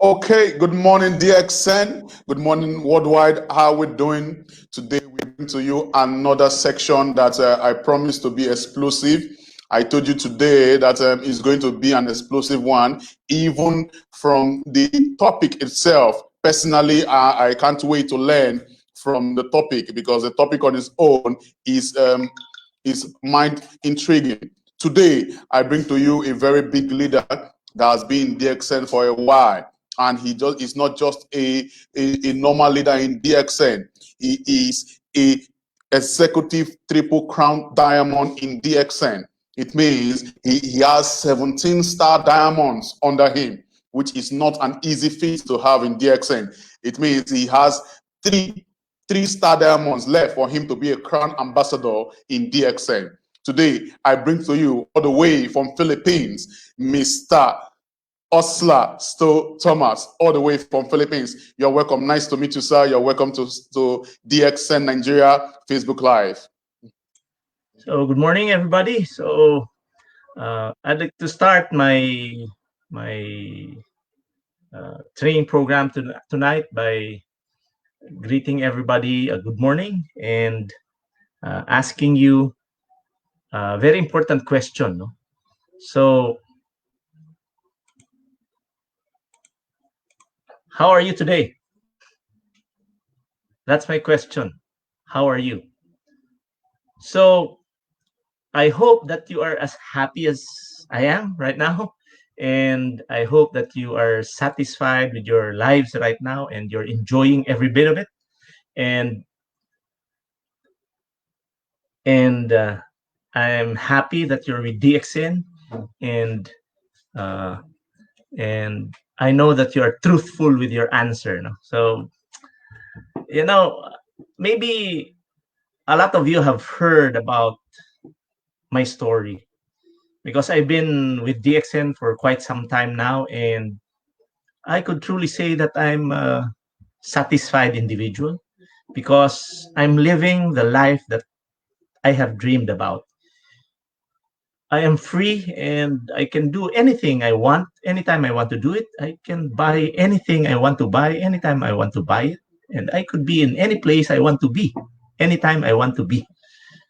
Okay, good morning, DXN. Good morning, worldwide. How are we doing today? We bring to you another section that I promised to be explosive. I told you today that it's going to be an explosive one, even from the topic itself. Personally, I can't wait to learn from the topic because the topic on its own is mind intriguing. Today, I bring to you a very big leader that has been in DXN for a while, and he just is not just a normal leader in DXN. He is a executive triple crown diamond in DXN. It means he has 17-star diamonds under him, which is not an easy feat to have in DXN. It means he has three-star diamonds left for him to be a crown ambassador in DXN. Today, I bring to you all the way from Philippines, Mr. OSLER Sto Thomas, all the way from Philippines. You're welcome. Nice to meet you, sir. You're welcome to DXN Nigeria Facebook Live. So good morning, everybody. I'd like to start my training program tonight by greeting everybody a good morning and asking you a very important question. No? So, how are you today? That's my question. How are you? So, I hope that you are as happy as I am right now. And I hope that you are satisfied with your lives right now and you're enjoying every bit of it. And and I'm happy that you're with DXN, and uh, and I know that you are truthful with your answer. No? So you know, maybe a lot of you have heard about my story because I've been with DXN for quite some time now, and I could truly say that I'm a satisfied individual because I'm living the life that I have dreamed about. I am free and I can do anything I want anytime I want to do it. I can buy anything I want to buy anytime I want to buy it. And I could be in any place I want to be anytime I want to be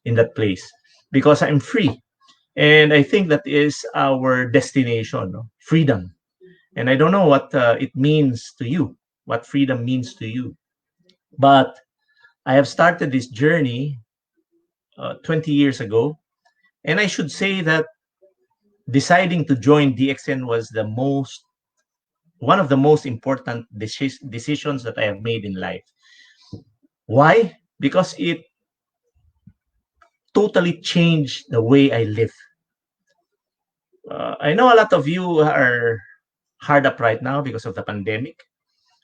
in that place because I'm free. And I think that is our destination, no? Freedom. And I don't know what it means to you, what freedom means to you. But I have started this journey 20 years ago. And I should say that deciding to join DXN was one of the most important decisions that I have made in life. Why? Because it totally changed the way I live. I know a lot of you are hard up right now because of the pandemic,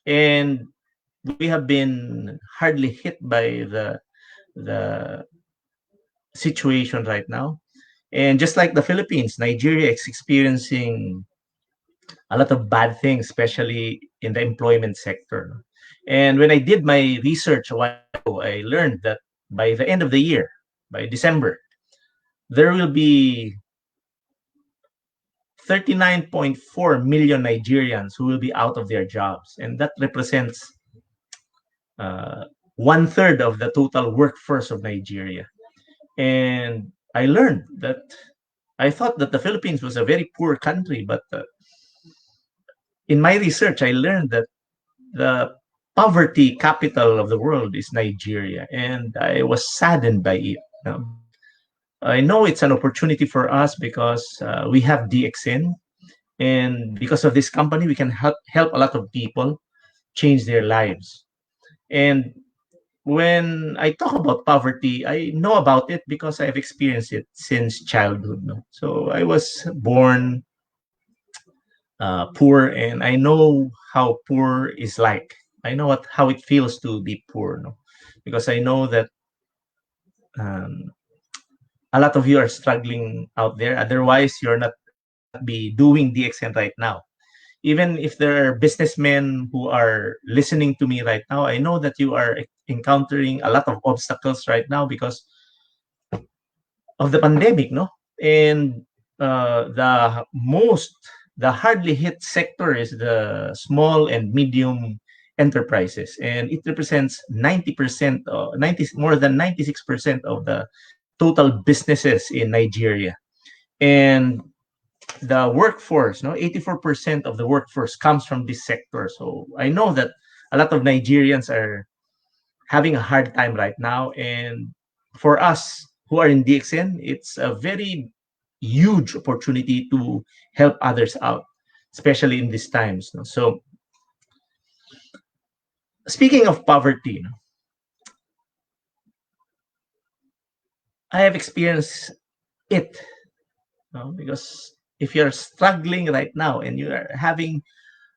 and we have been hardly hit by the situation right now. And just like the Philippines, Nigeria is experiencing a lot of bad things, especially in the employment sector. And when I did my research a while ago, I learned that by the end of the year, by December, there will be 39.4 million Nigerians who will be out of their jobs. And that represents uh, one third of the total workforce of Nigeria. And I learned that I thought that the Philippines was a very poor country, but in my research, I learned that the poverty capital of the world is Nigeria, and I was saddened by it. But I know it's an opportunity for us because we have DXN, and because of this company, we can help a lot of people change their lives. And when I talk about poverty, I know about it because I've experienced it since childhood. No? So I was born poor, and I know how poor is like. I know how it feels to be poor, no? Because I know that um, a lot of you are struggling out there. Otherwise, you would not be doing DXN right now. Even if there are businessmen who are listening to me right now, I know that you are encountering a lot of obstacles right now because of the pandemic, no? And the most The hardly hit sector is the small and medium enterprises, and it represents 90%, 90, more than 96% of the total businesses in Nigeria. And the workforce, no, 84% of the workforce comes from this sector. So I know that a lot of Nigerians are having a hard time right now. And for us who are in DXN, it's a very huge opportunity to help others out, especially in these times. No? So speaking of poverty, no, I have experienced it, no? Because if you're struggling right now and you are having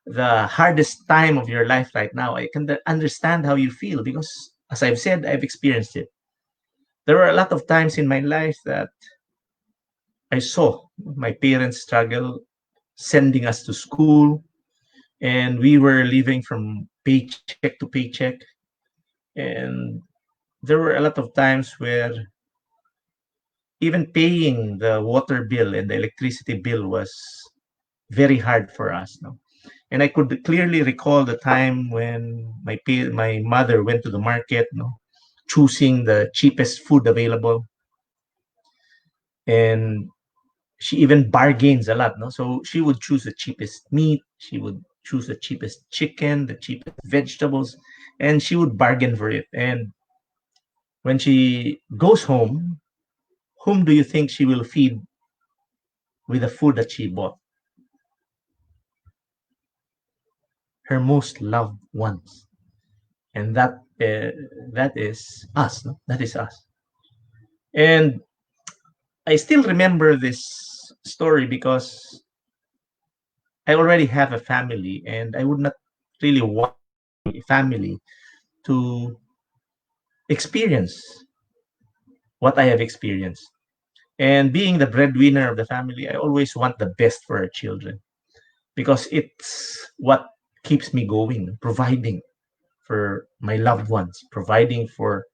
the hardest time of your life right now, I can understand how you feel because, as I've said, I've experienced it. There were a lot of times in my life that I saw my parents struggle sending us to school, and we were living from paycheck to paycheck. And there were a lot of times where even paying the water bill and the electricity bill was very hard for us. No? And I could clearly recall the time when my mother went to the market, no, choosing the cheapest food available, and she even bargains a lot. No, so she would choose the cheapest meat, she would choose the cheapest chicken, the cheapest vegetables, and she would bargain for it. And when she goes home, whom do you think she will feed with the food that she bought? Her most loved ones, and that is us. No? That is us. And I still remember this story because I already have a family, and I would not really want a family to experience what I have experienced. And being the breadwinner of the family, I always want the best for our children because it's what keeps me going, providing for my loved ones, providing for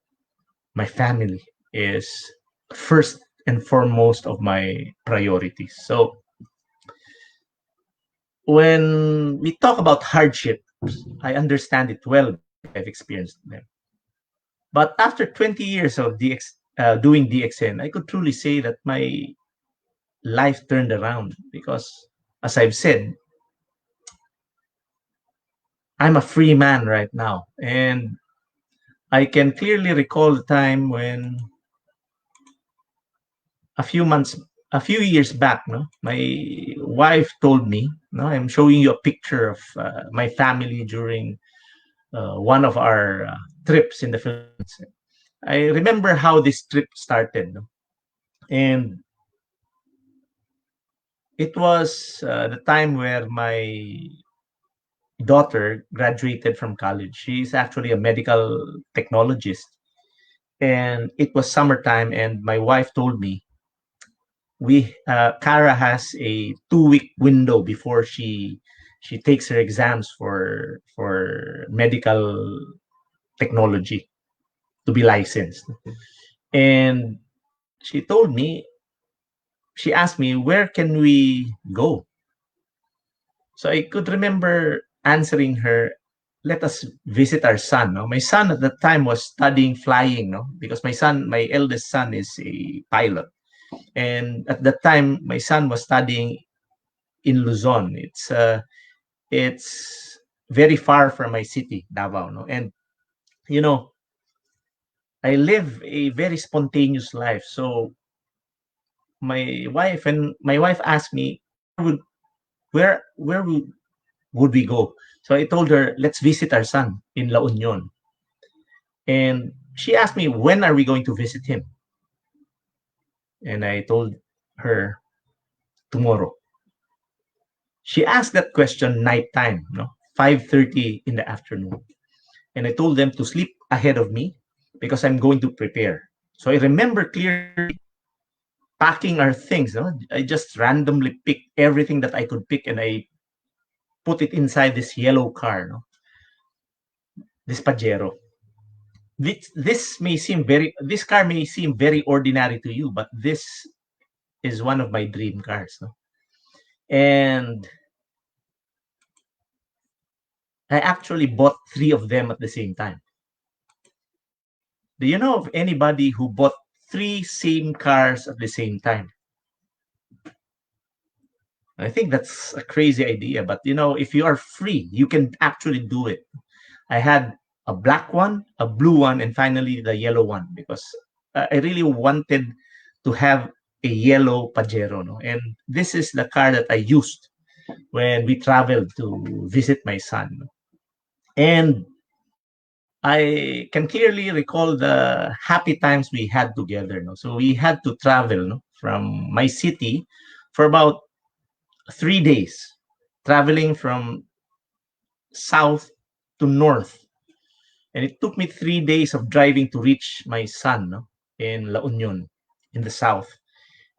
my family is first and foremost of my priorities. So when we talk about hardship, I understand it well because I've experienced them. But after 20 years of doing DXN, I could truly say that my life turned around because, as I've said, I'm a free man right now. And I can clearly recall the time when a few months, a few years back, no, my wife told me, no, I'm showing you a picture of my family during one of our trips in the Philippines. I remember how this trip started, no? And it was the time where my daughter graduated from college. She's actually a medical technologist, and it was summertime. And my wife told me we Kara has a 2 week window before she takes her exams for medical technology to be licensed. And she told me, she asked me, where can we go? So I could remember answering her, let us visit our son. No? My son at the time was studying flying, no? Because my eldest son is a pilot. And at that time, my son was studying in Luzon. It's very far from my city, Davao. No? And, you know, I live a very spontaneous life. So my wife asked me, where would we go? So I told her, let's visit our son in La Union. And she asked me, when are we going to visit him? And I told her, tomorrow. She asked that question nighttime, no, 5:30 in the afternoon. And I told them to sleep ahead of me because I'm going to prepare. So I remember clearly packing our things. No? I just randomly picked everything that I could pick and I put it inside this yellow car, no? This Pajero. This car may seem very ordinary to you, but this is one of my dream cars. No? And I actually bought three of them at the same time. Do you know of anybody who bought three same cars at the same time? I think that's a crazy idea, but if you are free, you can actually do it. I had a black one, a blue one, and finally the yellow one because I really wanted to have a yellow Pajero. No? And this is the car that I used when we traveled to visit my son. No? And I can clearly recall the happy times we had together. No? So we had to travel from my city for about 3 days, traveling from south to north. And it took me 3 days of driving to reach my son in La Union in the south.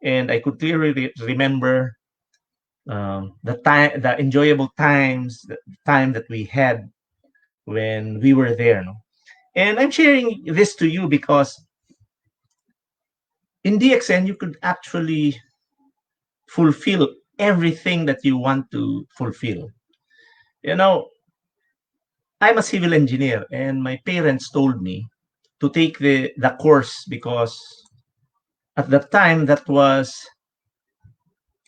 And I could clearly remember the time, the enjoyable times, the time that we had when we were there. No? And I'm sharing this to you because in DXN, you could actually fulfill everything that you want to fulfill. You know, I'm a civil engineer, and my parents told me to take the course because at that time that was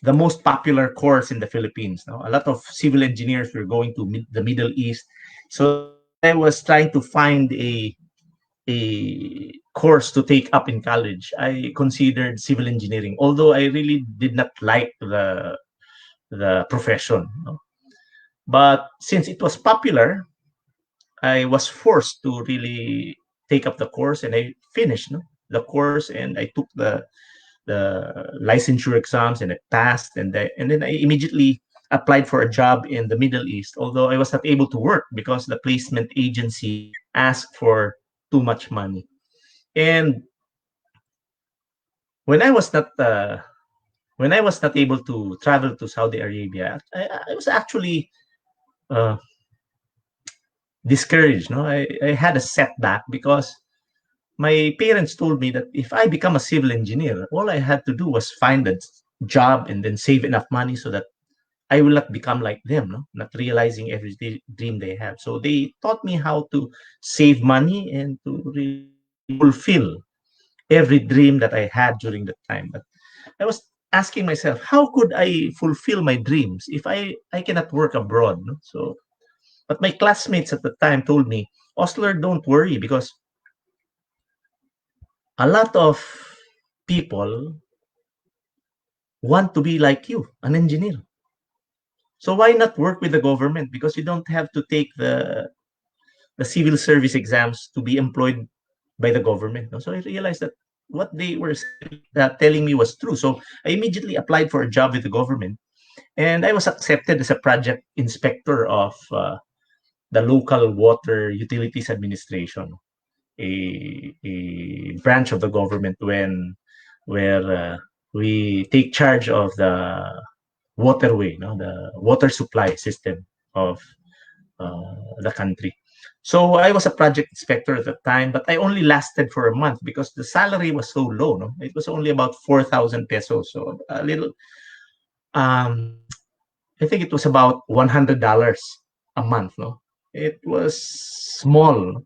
the most popular course in the Philippines. No? A lot of civil engineers were going to the Middle East. So when I was trying to find a course to take up in college, I considered civil engineering, although I really did not like the profession. No? But since it was popular, I was forced to really take up the course, and I finished the course, and I took the licensure exams, and I passed, and then I immediately applied for a job in the Middle East, although I was not able to work because the placement agency asked for too much money. And when I was not uh, when I was not able to travel to Saudi Arabia, I was actually uh, discouraged. No, I had a setback because my parents told me that if I become a civil engineer, all I had to do was find a job and then save enough money so that I will not become like them, no? Not realizing every dream they have. So they taught me how to save money and to really fulfill every dream that I had during that time. But I was asking myself, how could I fulfill my dreams if I cannot work abroad? No? So, but my classmates at the time told me, Osler, don't worry because a lot of people want to be like you, an engineer. So why not work with the government? Because you don't have to take the civil service exams to be employed by the government. No? So I realized that what they were telling me was true. So I immediately applied for a job with the government, and I was accepted as a project inspector of the local water utilities administration, a branch of the government where we take charge of the waterway, the water supply system of the country. So I was a project inspector at the time, but I only lasted for a month because the salary was so low. No, it was only about 4,000 pesos, so a little. Um, I think it was about $100 a month. No, it was small,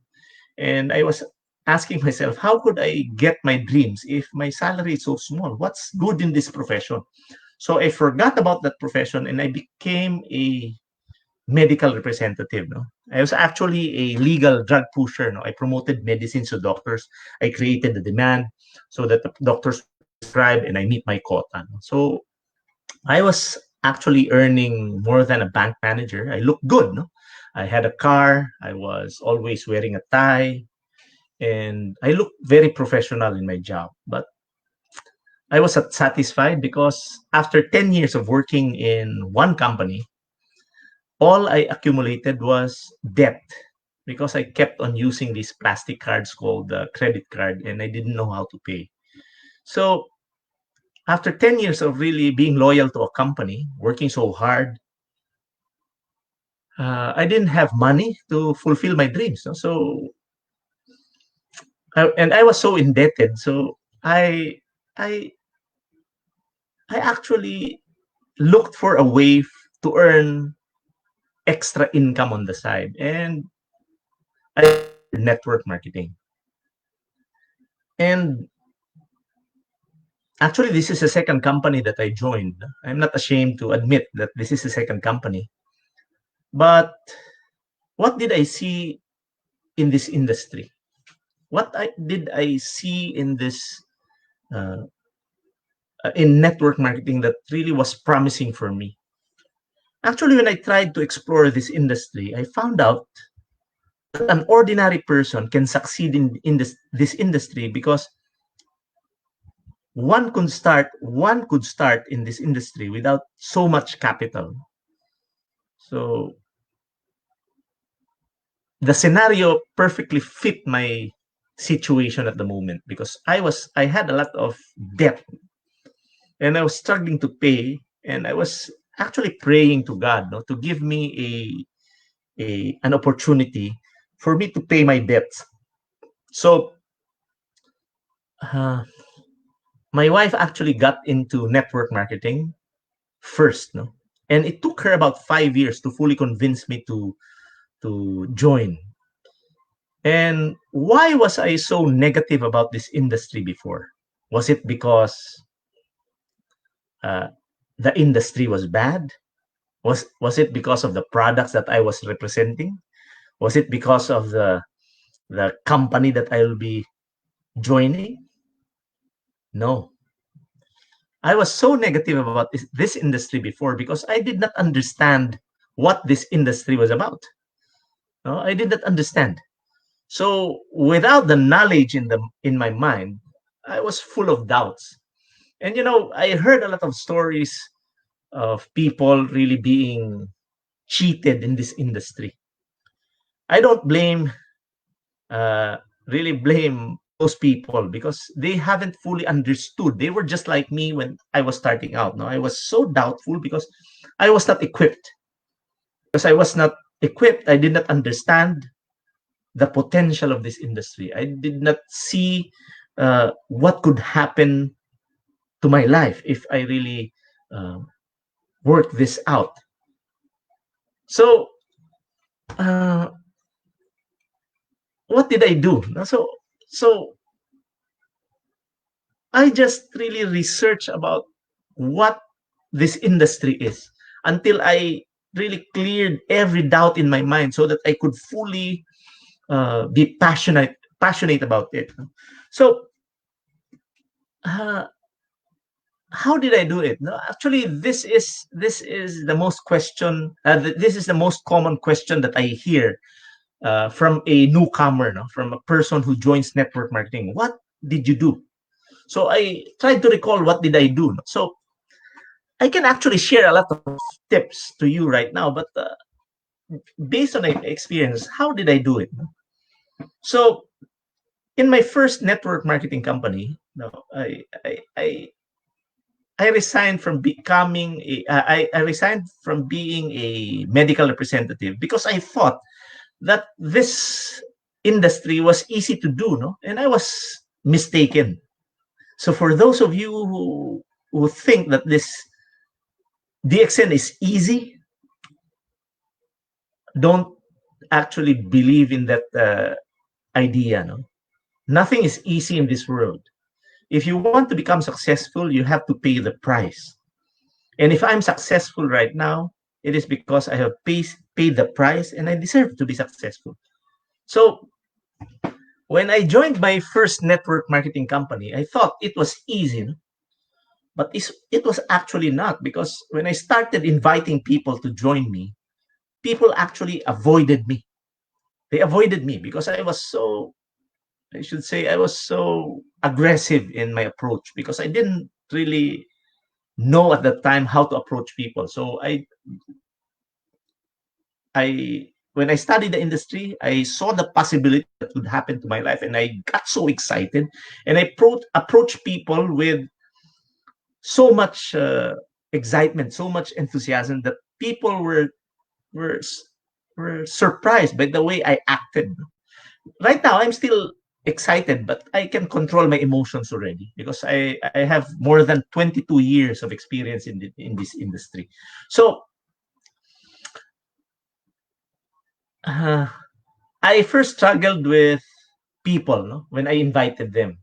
and I was asking myself, how could I get my dreams if my salary is so small? What's good in this profession? So I forgot about that profession and I became a medical representative. No, I was actually a legal drug pusher. No, I promoted medicines to doctors. I created the demand so that the doctors will prescribe and I meet my quota. No? So I was actually earning more than a bank manager. I looked good. No, I had a car. I was always wearing a tie, and I looked very professional in my job. But I was not satisfied because after 10 years of working in one company, all I accumulated was debt because I kept on using these plastic cards called the credit card and I didn't know how to pay. So after 10 years of really being loyal to a company, working so hard, I didn't have money to fulfill my dreams. No? So, and I was so indebted. So I, I actually looked for a way to earn extra income on the side, and I discovered network marketing. And actually, this is the second company that I joined. I'm not ashamed to admit that this is the second company. But what did I see in this industry? Did I see in this uh, in network marketing that really was promising for me? Actually, when I tried to explore this industry, I found out that an ordinary person can succeed in this industry because one could start in this industry without so much capital. So the scenario perfectly fit my situation at the moment because I had a lot of debt and I was struggling to pay, and I was actually praying to God, no, to give me a an opportunity for me to pay my debts. So uh, my wife actually got into network marketing first, no, and it took her about 5 years to fully convince me to join. And why was I so negative about this industry before? Was it because uh, the industry was bad? Was it because of the products that I was representing? Was it because of the company that I will be joining? No. I was so negative about this industry before because I did not understand what this industry was about. No, I did not understand. So without the knowledge in my mind, I was full of doubts. And I heard a lot of stories of people really being cheated in this industry. I don't uh, really blame those people because they haven't fully understood. They were just like me when I was starting out. No, I was so doubtful because I was not equipped. Because I was not equipped, I did not understand the potential of this industry. I did not see what could happen to my life if I really uh, work this out. So, uh, what did I do? So I just really research about what this industry is until I really cleared every doubt in my mind so that I could fully be passionate about it. So uh, how did I do it? No, actually, this is the most question. This is the most common question that I hear from a newcomer, no? From a person who joins network marketing. What did you do? So I tried to recall what did I do. So I can actually share a lot of tips to you right now, but based on my experience, how did I do it? So in my first network marketing company, no, I resigned from becoming I resigned from being a medical representative because I thought that this industry was easy to do, no, and I was mistaken. So for those of you who think that this DXN is easy, don't actually believe in that idea. No, nothing is easy in this world. If you want to become successful, you have to pay the price. And if I'm successful right now, it is because I have paid the price and I deserve to be successful. So when I joined my first network marketing company, I thought it was easy, no? But it was actually not, because when I started inviting people to join me, people actually avoided me. They avoided me because I should say, I was so aggressive in my approach because I didn't really know at the time how to approach people. So I when I studied the industry, I saw the possibility that would happen to my life, and I got so excited, and I approached people with so much excitement, so much enthusiasm that people were were surprised by the way I acted. Right now, I'm still excited, but I can control my emotions already because I have more than 22 years of experience in this industry. So uh, I first struggled with people, no, when I invited them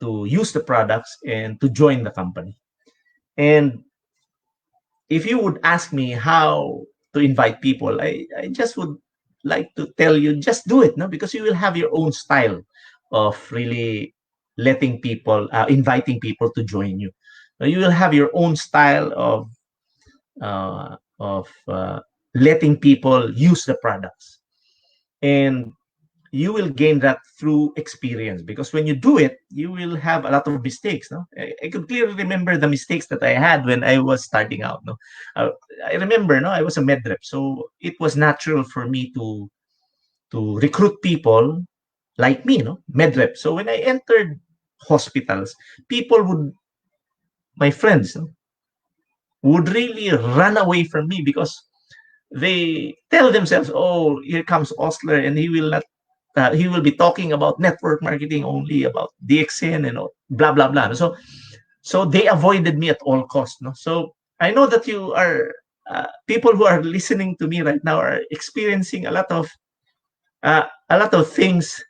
to use the products and to join the company. And if you would ask me how to invite people, I just would like to tell you, just do it, no, because you will have your own style of really letting people, inviting people to join you. You will have your own style of letting people use the products, and you will gain that through experience, because when you do it, you will have a lot of mistakes. No, I could clearly remember the mistakes that I had when I was starting out. No, uh, I remember, no, I was a med rep, so it was natural for me to recruit people like me, no, med rep. So when I entered hospitals, people would, my friends, no, would really run away from me because they tell themselves, "Oh, here comes Osler, and he will be talking about network marketing only, about DXN and all, blah blah blah." So they avoided me at all costs. No, so I know that you are people who are listening to me right now are experiencing a lot of things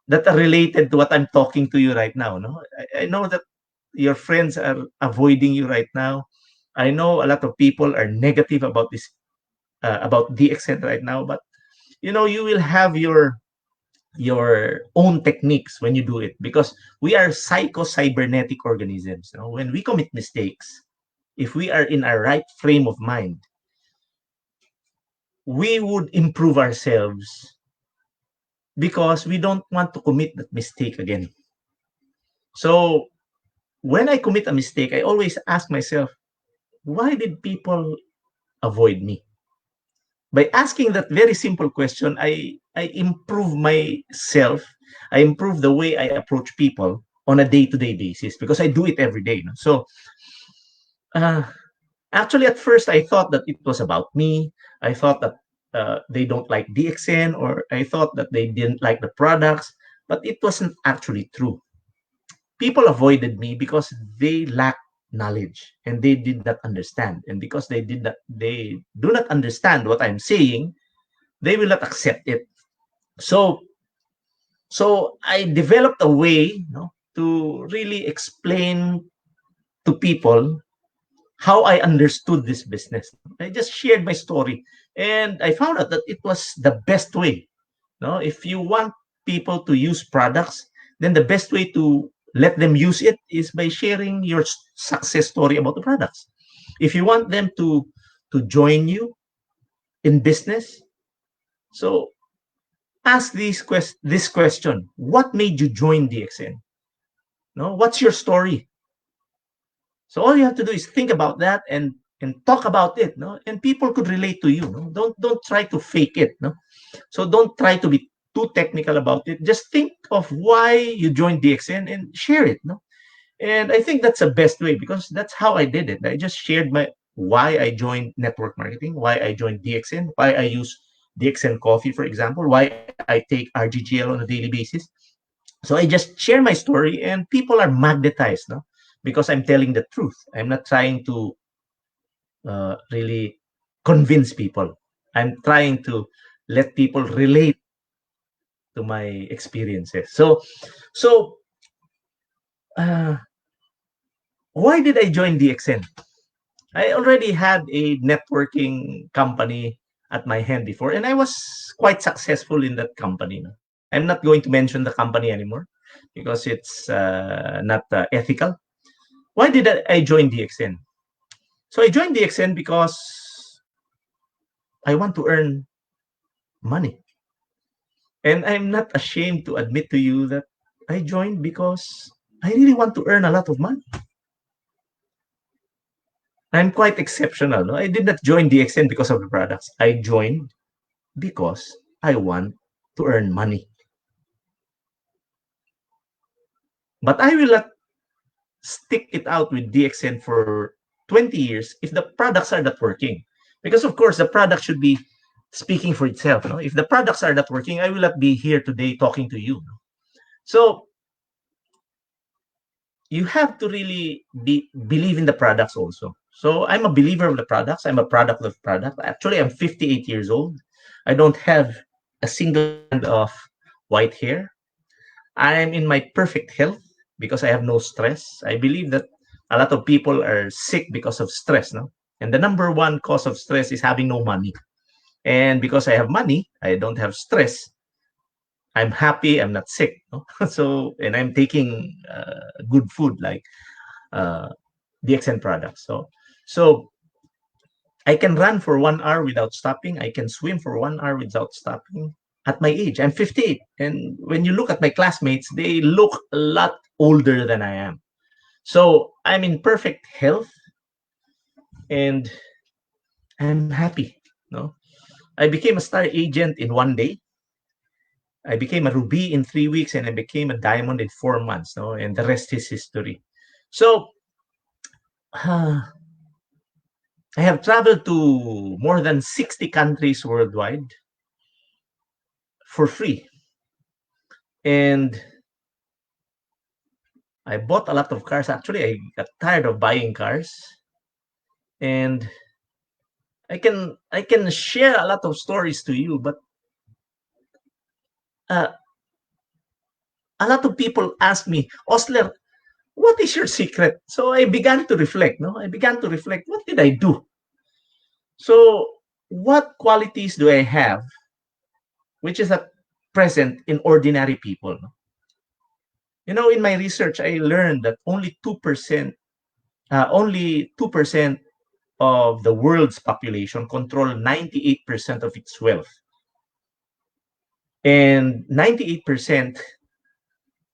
that are related to what I'm talking to you right now. No, I know that your friends are avoiding you right now. I know a lot of people are negative about this, about DXN right now, but you will have your own techniques when you do it, because we are psycho-cybernetic organisms. When we commit mistakes, if we are in our right frame of mind, we would improve ourselves because we don't want to commit that mistake again. So when I commit a mistake, I always ask myself, why did people avoid me? By asking that very simple question, I improve myself. I improve the way I approach people on a day-to-day basis, because I do it every day. So uh, actually, at first, I thought that it was about me. I thought that they don't like DXN, or I thought that they didn't like the products, but it wasn't actually true. People avoided me because they lacked knowledge and they did not understand. And because they do not understand what I'm saying, they will not accept it. So I developed a way, to really explain to people how I understood this business. I just shared my story, and I found out that it was the best way. No, if you want people to use products, then the best way to let them use it is by sharing your success story about the products. If you want them to join you in business, so ask this question: what made you join DXN? No, what's your story? So all you have to do is think about that and talk about it. No, and people could relate to you. No, don't try to fake it. No, so don't try to be too technical about it. Just think of why you joined DXN and share it. No, and I think that's the best way, because that's how I did it. I just shared my why I joined network marketing, why I joined DXN, why I use DXN coffee, for example, why I take RGGL on a daily basis. So I just share my story, and people are magnetized, no, because I'm telling the truth. I'm not trying to really convince people. I'm trying to let people relate to my experiences. So uh, why did I join DXN? I already had a networking company at my hand before, and I was quite successful in that company. No? I'm not going to mention the company anymore because it's not ethical. Why did I join DXN? So I joined DXN because I want to earn money. And I'm not ashamed to admit to you that I joined because I really want to earn a lot of money. I'm quite exceptional. No? I did not join DXN because of the products. I joined because I want to earn money. But I will not stick it out with DXN for 20 years if the products are not working. Because, of course, the product should be speaking for itself. No? If the products are not working, I will not be here today talking to you. No? So you have to really believe in the products also. So I'm a believer of the products. I'm a product of product. Actually, I'm 58 years old. I don't have a single strand of white hair. I'm in my perfect health because I have no stress. I believe that a lot of people are sick because of stress, no? And the number one cause of stress is having no money. And because I have money, I don't have stress. I'm happy. I'm not sick. No? So, and I'm taking good food like uh, DXN products. So I can run for 1 hour without stopping. I can swim for 1 hour without stopping. At my age, I'm 58, and when you look at my classmates, they look a lot older than I am. So I'm in perfect health, and I'm happy. No, I became a star agent in 1 day. I became a ruby in 3 weeks, and I became a diamond in 4 months. No, and the rest is history. So I have traveled to more than 60 countries worldwide for free, and I bought a lot of cars. Actually, I got tired of buying cars, and I can share a lot of stories to you, but uh, a lot of people ask me, Osler, what is your secret? So I began to reflect. No, I began to reflect. What did I do? So what qualities do I have, which is not present in ordinary people? No? In my research, I learned that only 2% of the world's population control 98% of its wealth. And 98%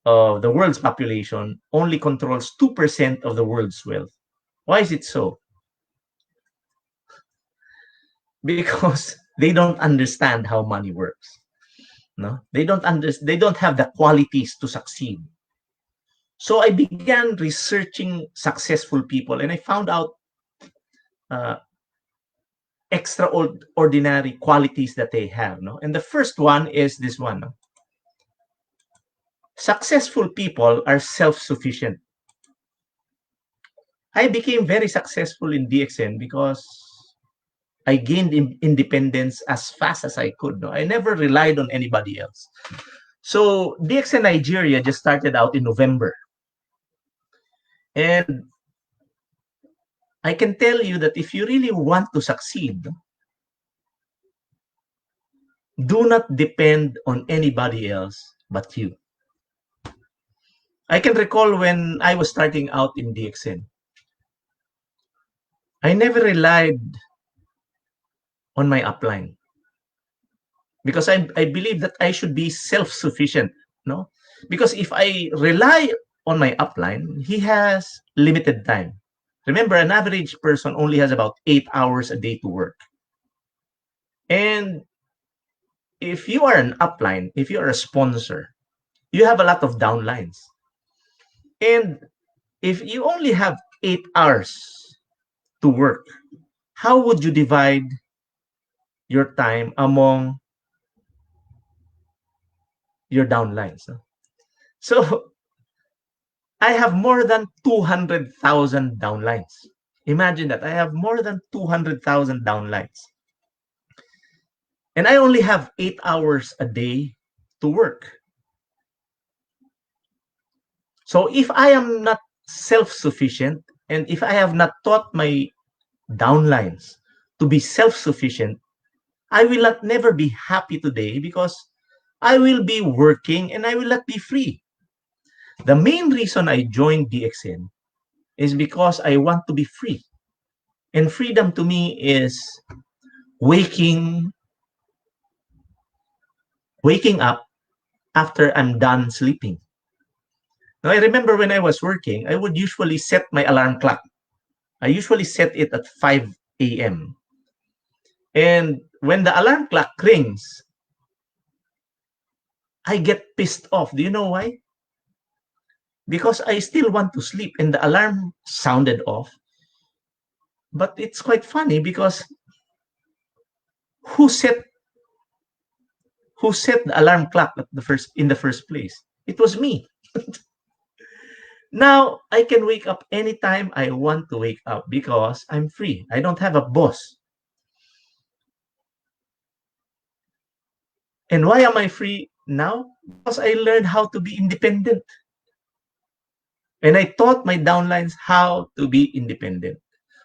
of the world's population only controls 2% of the world's wealth. Why is it so? Because they don't understand how money works. No, they don't have the qualities to succeed. So I began researching successful people, and I found out uh, extraordinary qualities that they have. No, and the first one is this one. No? Successful people are self-sufficient. I became very successful in DXN because I gained independence as fast as I could. No? I never relied on anybody else. So DXN Nigeria just started out in November. And I can tell you that if you really want to succeed, do not depend on anybody else but you. I can recall when I was starting out in DXN, I never relied on my upline because I believe that I should be self-sufficient. No, because if I rely on my upline, he has limited time. Remember, an average person only has about 8 hours a day to work. And if you are an upline, if you are a sponsor, you have a lot of downlines. And if you only have 8 hours to work, how would you divide your time among your downlines? No? So I have more than 200,000 downlines. Imagine that. I have more than 200,000 downlines. And I only have 8 hours a day to work. So if I am not self-sufficient, and if I have not taught my downlines to be self-sufficient, I will not never be happy today because I will be working and I will not be free. The main reason I joined DXN is because I want to be free. And freedom to me is waking waking up after I'm done sleeping. Now I remember when I was working, I would usually set my alarm clock. I usually set it at 5 a.m. And when the alarm clock rings, I get pissed off. Do you know why? Because I still want to sleep and the alarm sounded off. But it's quite funny because who set who set the alarm clock at the first place? It was me. Now I can wake up anytime I want to wake up because I'm free. I don't have a boss. And why am I free now? Because I learned how to be independent. And I taught my downlines how to be independent.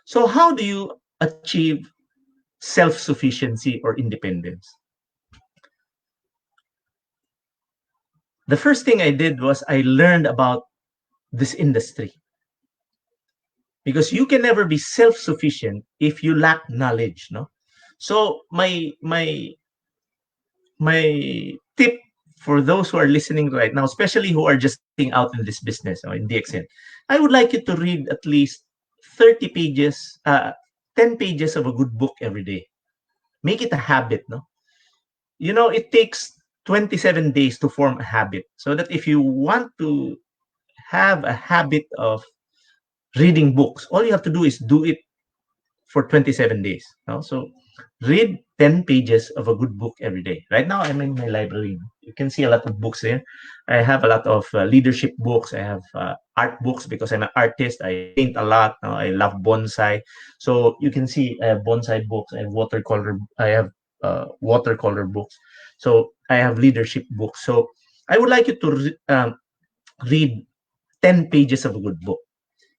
So, how do you achieve self sufficiency or independence? The first thing I did was I learned about this industry, because you can never be self sufficient if you lack knowledge. No, so my tip for those who are listening right now, especially who are just starting out in this business or in DXN, I would like you to read at least 30 pages, 10 pages of a good book every day. Make it a habit, no? You know, it takes 27 days to form a habit. So that if you want to have a habit of reading books, all you have to do is do it for 27 days. No? So read 10 pages of a good book every day. Right now, I'm in my library. You can see a lot of books there. I have a lot of leadership books. I have art books because I'm an artist. I paint a lot. No? I love bonsai. So you can see I have bonsai books. I have watercolor. I have watercolor books. So I have leadership books. So I would like you to read 10 pages of a good book.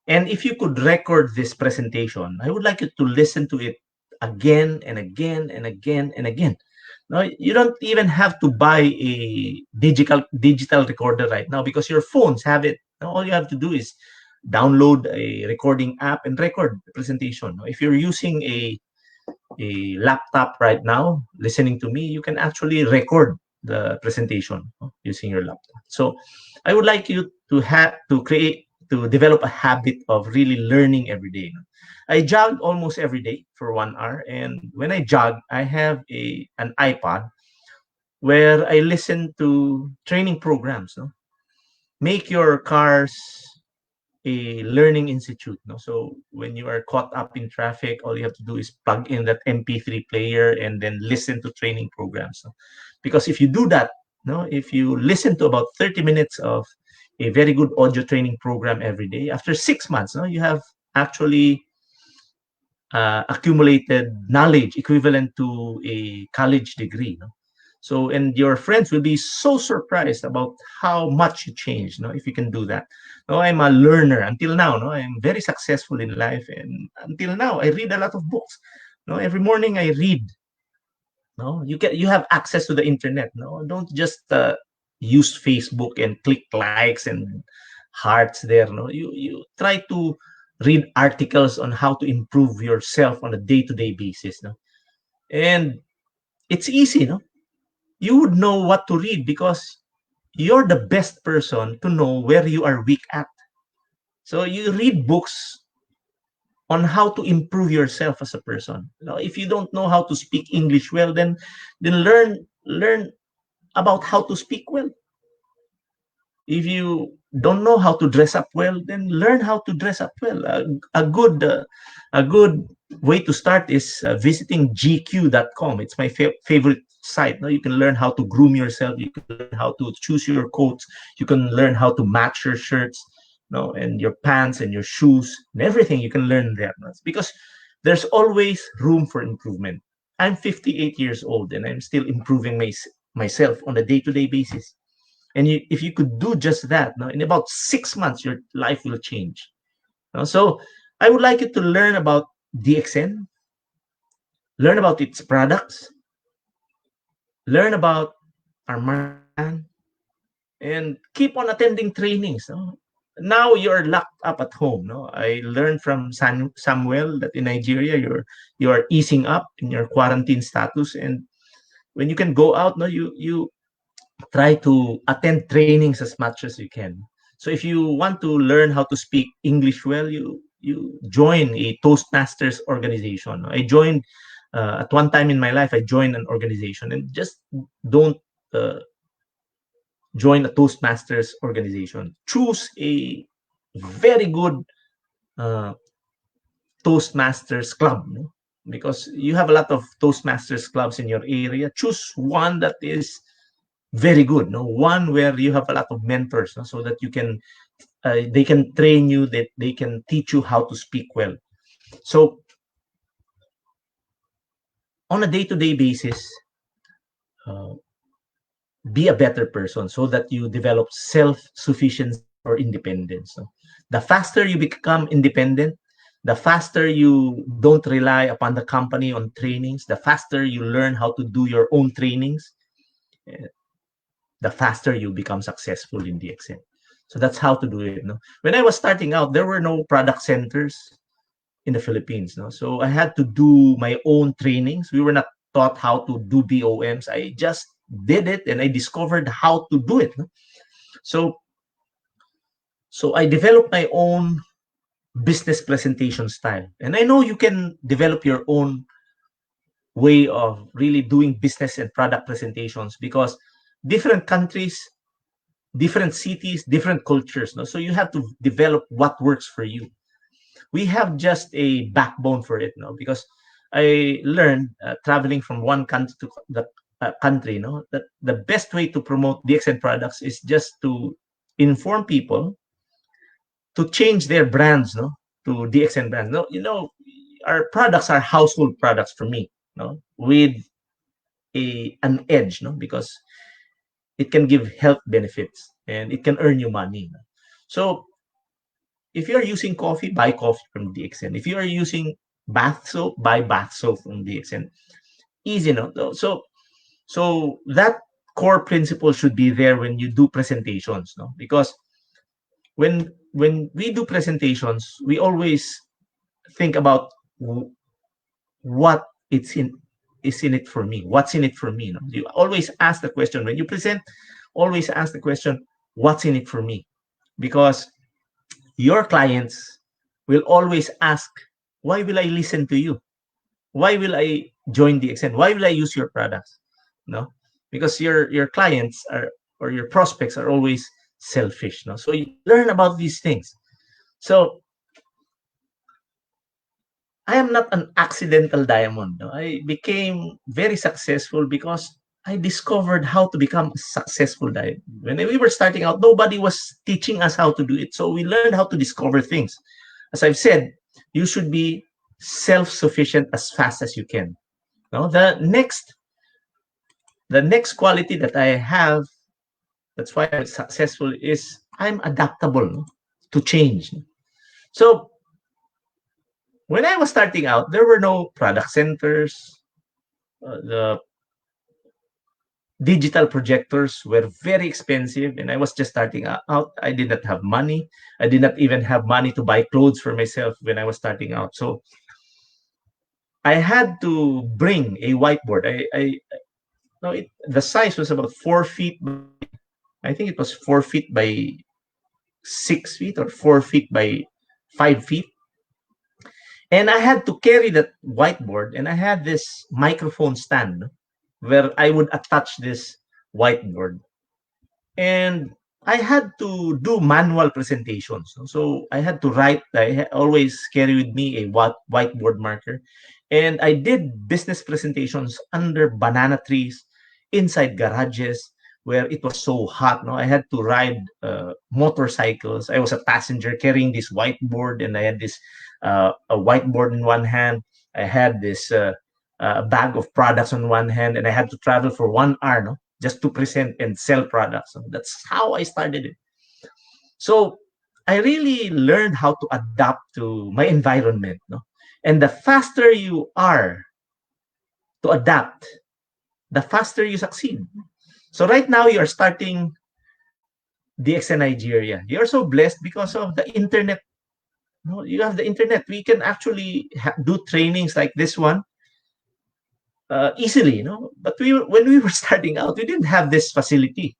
And if you could record this presentation, I would like you to listen to it again and again and again and again. No, you don't even have to buy a digital recorder right now because your phones have it. All you have to do is download a recording app and record the presentation. If you're using a laptop right now listening to me, you can actually record the presentation using your laptop. So I would like you to have to develop a habit of really learning every day. I jog almost every day for 1 hour, and when I jog, I have an iPod where I listen to training programs. No? Make your cars a learning institute. No? So when you are caught up in traffic, all you have to do is plug in that MP3 player and then listen to training programs. No? Because if you do that, no, if you listen to about 30 minutes of a very good audio training program every day, after 6 months, no, you have actually accumulated knowledge equivalent to a college degree. No? So, and your friends will be so surprised about how much you change, no, if you can do that. No, I'm a learner until now. No, I'm very successful in life, and until now, I read a lot of books. No, every morning I read. No, you have access to the internet. No, don't just use Facebook and click likes and hearts there. No, you try to read articles on how to improve yourself on a day-to-day basis. No, and it's easy. No, you would know what to read because you're the best person to know where you are weak at. So you read books on how to improve yourself as a person. You know, if you don't know how to speak English well, then learn about how to speak well. If you don't know how to dress up well, then learn how to dress up well. A good way to start is visiting gq.com. It's my favorite site. No? You can learn how to groom yourself. You can learn how to choose your coats. You can learn how to match your shirts, no, and your pants and your shoes and everything. You can learn there, no? Because there's always room for improvement. I'm 58 years old and I'm still improving myself on a day-to-day basis. And if you could do just that, no, in about 6 months, your life will change. No? So I would like you to learn about DXN, learn about its products, learn about our marketing plan, and keep on attending trainings. No? Now you're locked up at home. No, I learned from Samuel that in Nigeria you are easing up in your quarantine status, and when you can go out, no, you try to attend trainings as much as you can. So if you want to learn how to speak English well, you join a Toastmasters organization. I joined at one time in my life. I joined an organization, and just don't uh, join a Toastmasters organization. Choose a very good uh, Toastmasters club. No? Because you have a lot of Toastmasters clubs in your area. Choose one that is very good, no, one where you have a lot of mentors, no? So that you can they can train you, that they can teach you how to speak well. So on a day-to-day basis, uh, be a better person so that you develop self-sufficiency or independence. So the faster you become independent, the faster you don't rely upon the company on trainings, the faster you learn how to do your own trainings, eh, the faster you become successful in DXN. So that's how to do it. No? When I was starting out, there were no product centers in the Philippines. No? So I had to do my own trainings. We were not taught how to do BOMs. I just did it and I discovered how to do it. No? So so I developed my own business presentation style. And I know you can develop your own way of really doing business and product presentations because different countries, different cities, different cultures. No? So you have to develop what works for you. We have just a backbone for it, no? Because I learned traveling from one country to the country, no, that the best way to promote DXN products is just to inform people to change their brands, no, to DXN brands. No, our products are household products for me, no, with an edge, no, because it can give health benefits and it can earn you money. No? So if you are using coffee, buy coffee from DXN. If you are using bath soap, buy bath soap from DXN. Easy, no? So that core principle should be there when you do presentations, no? Because when we do presentations, we always think about what it's in is in it for me. What's in it for me? No? You always ask the question when you present. Always ask the question, "What's in it for me?" Because your clients will always ask, "Why will I listen to you? Why will I join the extent? Why will I use your products?" No, because your clients are or your prospects are always selfish. No, so you learn about these things. So I am not an accidental diamond. No? I became very successful because I discovered how to become a successful diamond. When we were starting out, nobody was teaching us how to do it. So we learned how to discover things. As I've said, you should be self-sufficient as fast as you can. No, the next quality that I have, that's why I'm successful, is I'm adaptable, no, to change. So when I was starting out, there were no product centers. The digital projectors were very expensive, and I was just starting out. I did not have money. I did not even have money to buy clothes for myself when I was starting out. So I had to bring a whiteboard. I no, the size was about 4 feet. I think it was 4 feet by 6 feet or 4 feet by 5 feet. And I had to carry that whiteboard, and I had this microphone stand where I would attach this whiteboard. And I had to do manual presentations. So I had to write. I always carry with me a whiteboard marker, and I did business presentations under banana trees, inside garages where it was so hot. No, I had to ride motorcycles. I was a passenger carrying this whiteboard, and I had this a whiteboard in one hand. I had this bag of products on one hand, and I had to travel for 1 hour. No, just to present and sell products. So that's how I started it. So I really learned how to adapt to my environment. No? And the faster you are to adapt, the faster you succeed. So right now you are starting DXN Nigeria. You're so blessed because of the internet. No, you have the internet. We can actually do trainings like this one easily. But when we were starting out, we didn't have this facility.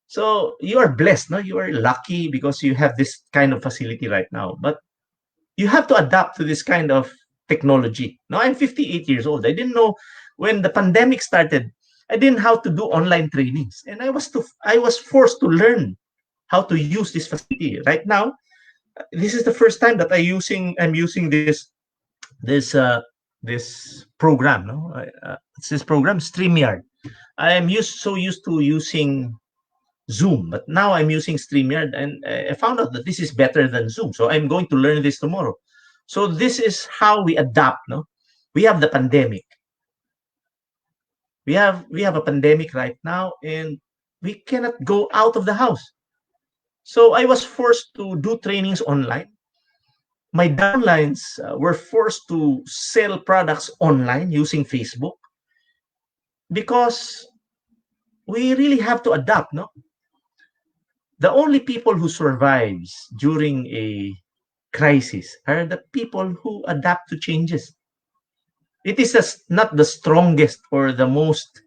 So you are blessed, no? You are lucky because you have this kind of facility right now. But you have to adapt to this kind of technology. Now I'm 58 years old. I didn't know when the pandemic started. I didn't know how to do online trainings, and I was forced to learn how to use this facility. Right now, this is the first time that I'm using this program. No, it's this program StreamYard. I am used to using Zoom, but now I'm using StreamYard, and I found out that this is better than Zoom. So I'm going to learn this tomorrow. So this is how we adapt. No, we have the pandemic. We have a pandemic right now, and we cannot go out of the house. So I was forced to do trainings online. My downlines were forced to sell products online using Facebook, because we really have to adapt. No, the only people who survives during a crisis are the people who adapt to changes. It is not the strongest or the most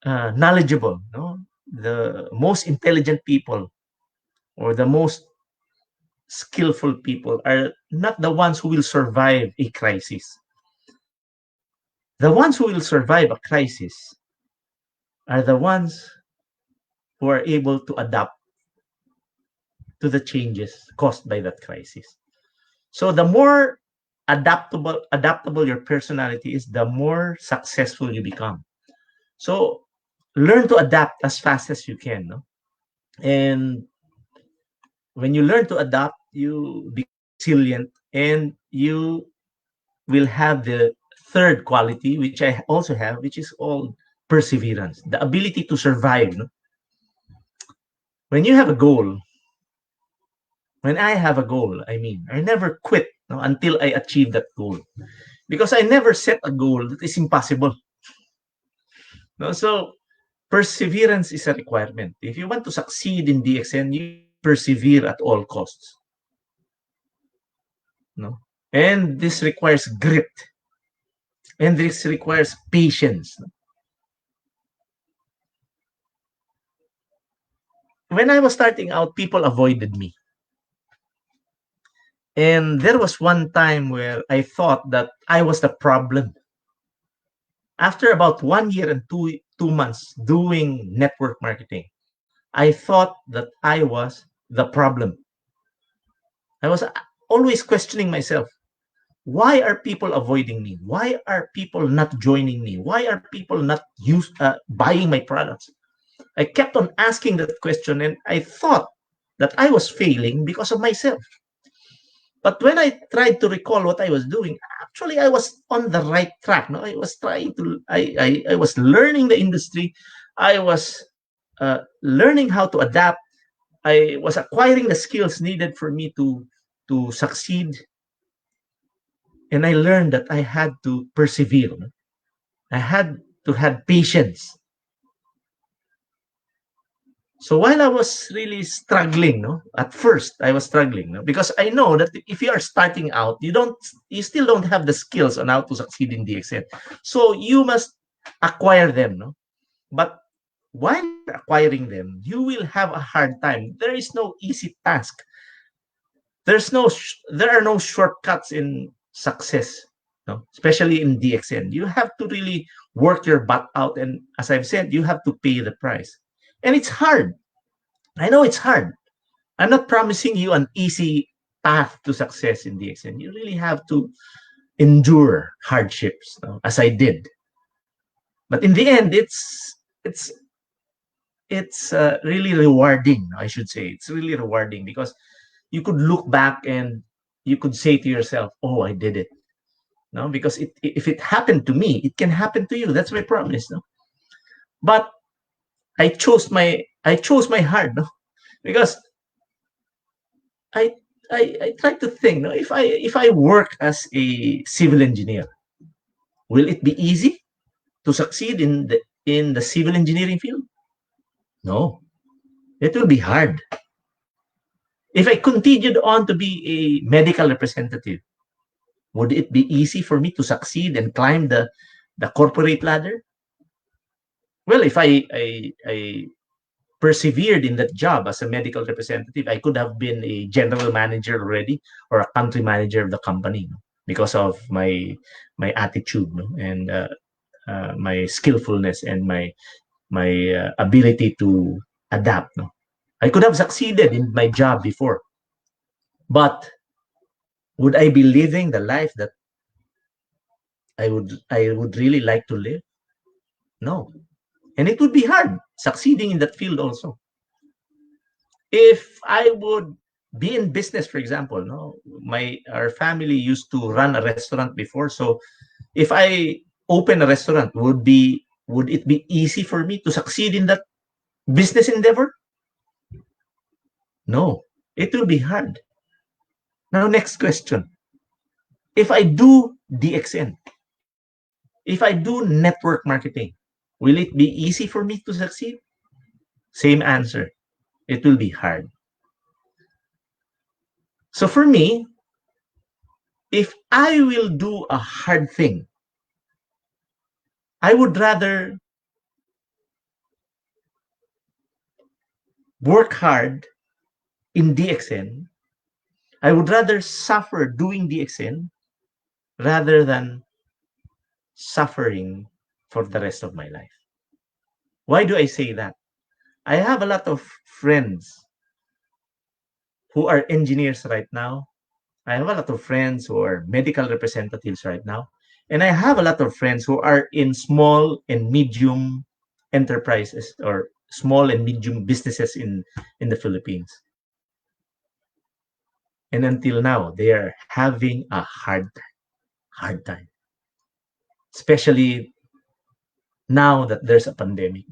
knowledgeable, no, the most intelligent people or the most skillful people are not the ones who will survive a crisis. The ones who will survive a crisis are the ones who are able to adapt to the changes caused by that crisis. So the more adaptable your personality is, the more successful you become. So learn to adapt as fast as you can, no? And when you learn to adapt, you become resilient, and you will have the third quality, which I also have, which is called perseverance, the ability to survive. No? When you have a goal, when I have a goal, I mean, I never quit, no, until I achieve that goal, because I never set a goal that is impossible. No? So perseverance is a requirement. If you want to succeed in DXN, you must persevere at all costs. No? And this requires grit, and this requires patience. When I was starting out, people avoided me. And there was one time where I thought that I was the problem. After about 1 year and two months doing network marketing, I thought that I was the problem. I was always questioning myself. Why are people avoiding me? Why are people not joining me? Why are people not buying my products? I kept on asking that question, and I thought that I was failing because of myself. But when I tried to recall what I was doing, actually I was on the right track. No, I was trying to. I was learning the industry. I was learning how to adapt. I was acquiring the skills needed for me to succeed, and I learned that I had to persevere. No? I had to have patience. So while I was really struggling, no, at first I was struggling, no, because I know that if you are starting out, you still don't have the skills on how to succeed in DXN. So you must acquire them, no. But while you're acquiring them, you will have a hard time. There is no easy task. There are no shortcuts in success, no, especially in DXN. You have to really work your butt out, and as I've said, you have to pay the price, and it's hard. I know it's hard. I'm not promising you an easy path to success in DXN. You really have to endure hardships, no, as I did. But in the end, it's it's really rewarding. I should say it's really rewarding, because you could look back and you could say to yourself, "Oh, I did it." No, because if it happened to me, it can happen to you. That's my promise. No, but I chose my heart. No, because I I try to think, no, if I work as a civil engineer, will it be easy to succeed in the civil engineering field? No, it will be hard. If I continued on to be a medical representative, would it be easy for me to succeed and climb the corporate ladder? Well, if I persevered in that job as a medical representative, I could have been a general manager already, or a country manager of the company, no? Because of my attitude, no? And my skillfulness, and my ability to adapt. No? I could have succeeded in my job before, but would I be living the life that I would really like to live? No, and it would be hard succeeding in that field also. If I would be in business, for example, no, my our family used to run a restaurant before, so if I open a restaurant, would it be easy for me to succeed in that business endeavor? No, it will be hard. Now, next question. If I do DXN, if I do network marketing, will it be easy for me to succeed? Same answer. It will be hard. So for me, if I will do a hard thing, I would rather work hard in DXN. I would rather suffer doing DXN rather than suffering for the rest of my life. Why do I say that? I have a lot of friends who are engineers right now. I have a lot of friends who are medical representatives right now. And I have a lot of friends who are in small and medium enterprises or small and medium businesses in the Philippines. And until now, they are having a hard time, especially now that there's a pandemic.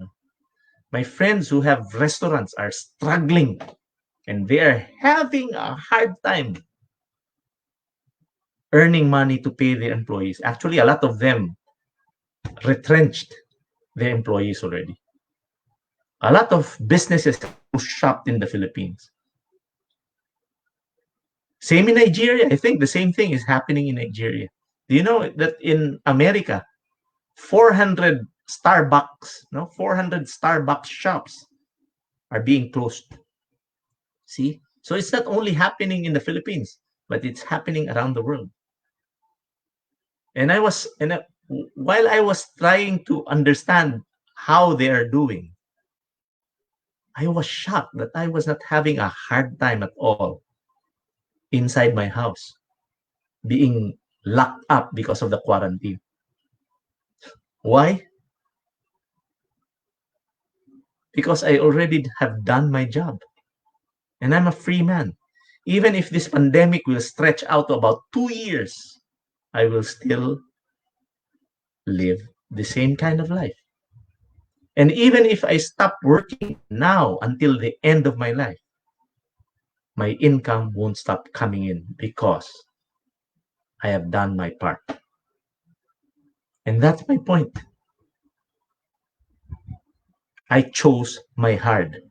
My friends who have restaurants are struggling and they are having a hard time earning money to pay their employees. Actually, a lot of them retrenched their employees already. A lot of businesses have shut in the Philippines. Same in Nigeria. I think the same thing is happening in Nigeria. Do you know that in America, 400 400 Starbucks shops are being closed. See? So it's not only happening in the Philippines, but it's happening around the world. And while I was trying to understand how they are doing, I was shocked that I was not having a hard time at all inside my house, being locked up because of the quarantine. Why? Because I already have done my job and I'm a free man. Even if this pandemic will stretch out to about 2 years, I will still live the same kind of life. And even if I stop working now until the end of my life, my income won't stop coming in because I have done my part. And that's my point. I chose my hard.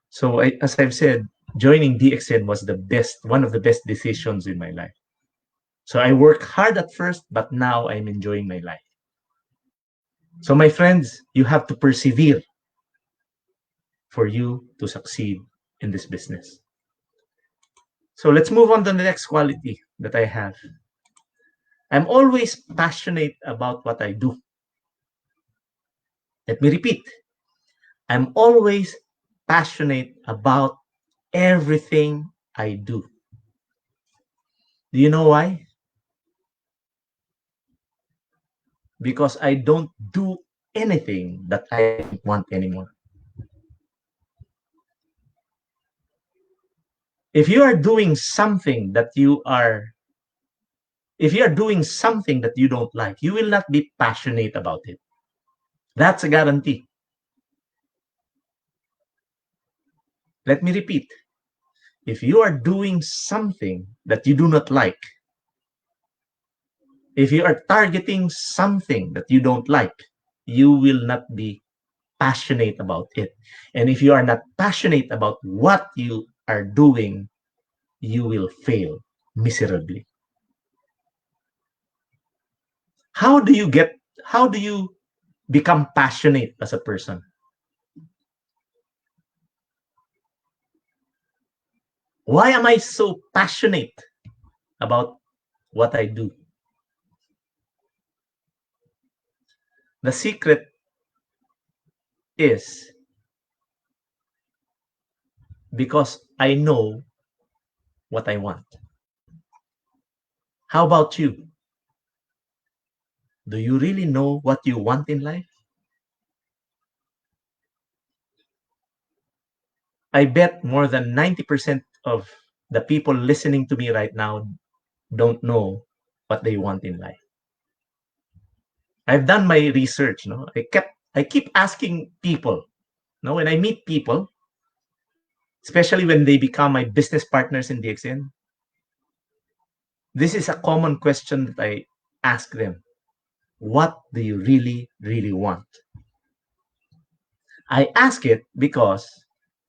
So as I've said, joining DXN was one of the best decisions in my life. So I worked hard at first, but now I'm enjoying my life. So my friends, you have to persevere for you to succeed in this business. So let's move on to the next quality that I have. I'm always passionate about what I do. Let me repeat. I'm always passionate about everything I do. Do you know why? Because I don't do anything that I don't want anymore. If you are doing something that if you are doing something that you don't like, you will not be passionate about it. That's a guarantee. Let me repeat. If you are doing something that you do not like, if you are targeting something that you don't like, you will not be passionate about it. And if you are not passionate about what you are doing, you will fail miserably. How do you become passionate as a person? Why am I so passionate about what I do? The secret is because I know what I want. How about you? Do you really know what you want in life? I bet more than 90% of the people listening to me right now don't know what they want in life. I've done my research. No, I keep asking people. No, when I meet people, especially when they become my business partners in DXN, this is a common question that I ask them. What do you really, really want? I ask it because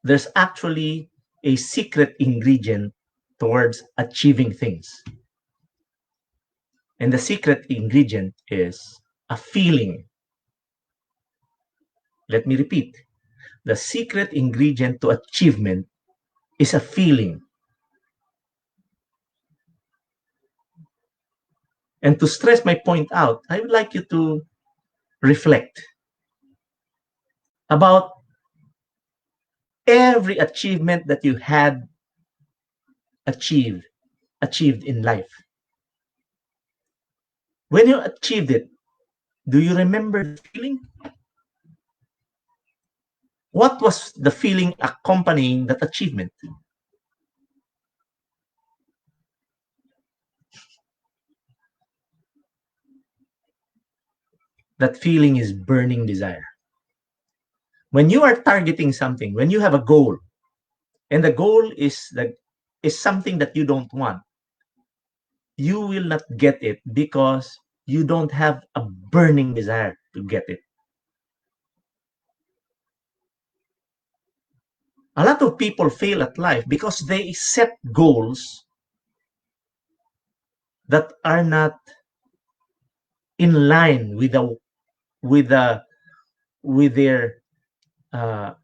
there's actually a secret ingredient towards achieving things. And the secret ingredient is a feeling. Let me repeat. The secret ingredient to achievement is a feeling. And to stress my point out, I would like you to reflect about every achievement that you had achieved achieved in life. When you achieved it, do you remember the feeling? What was the feeling accompanying that achievement? That feeling is burning desire. When you are targeting something, when you have a goal, and the goal is something that you don't want, you will not get it because you don't have a burning desire to get it. A lot of people fail at life because they set goals that are not in line with the with their uh,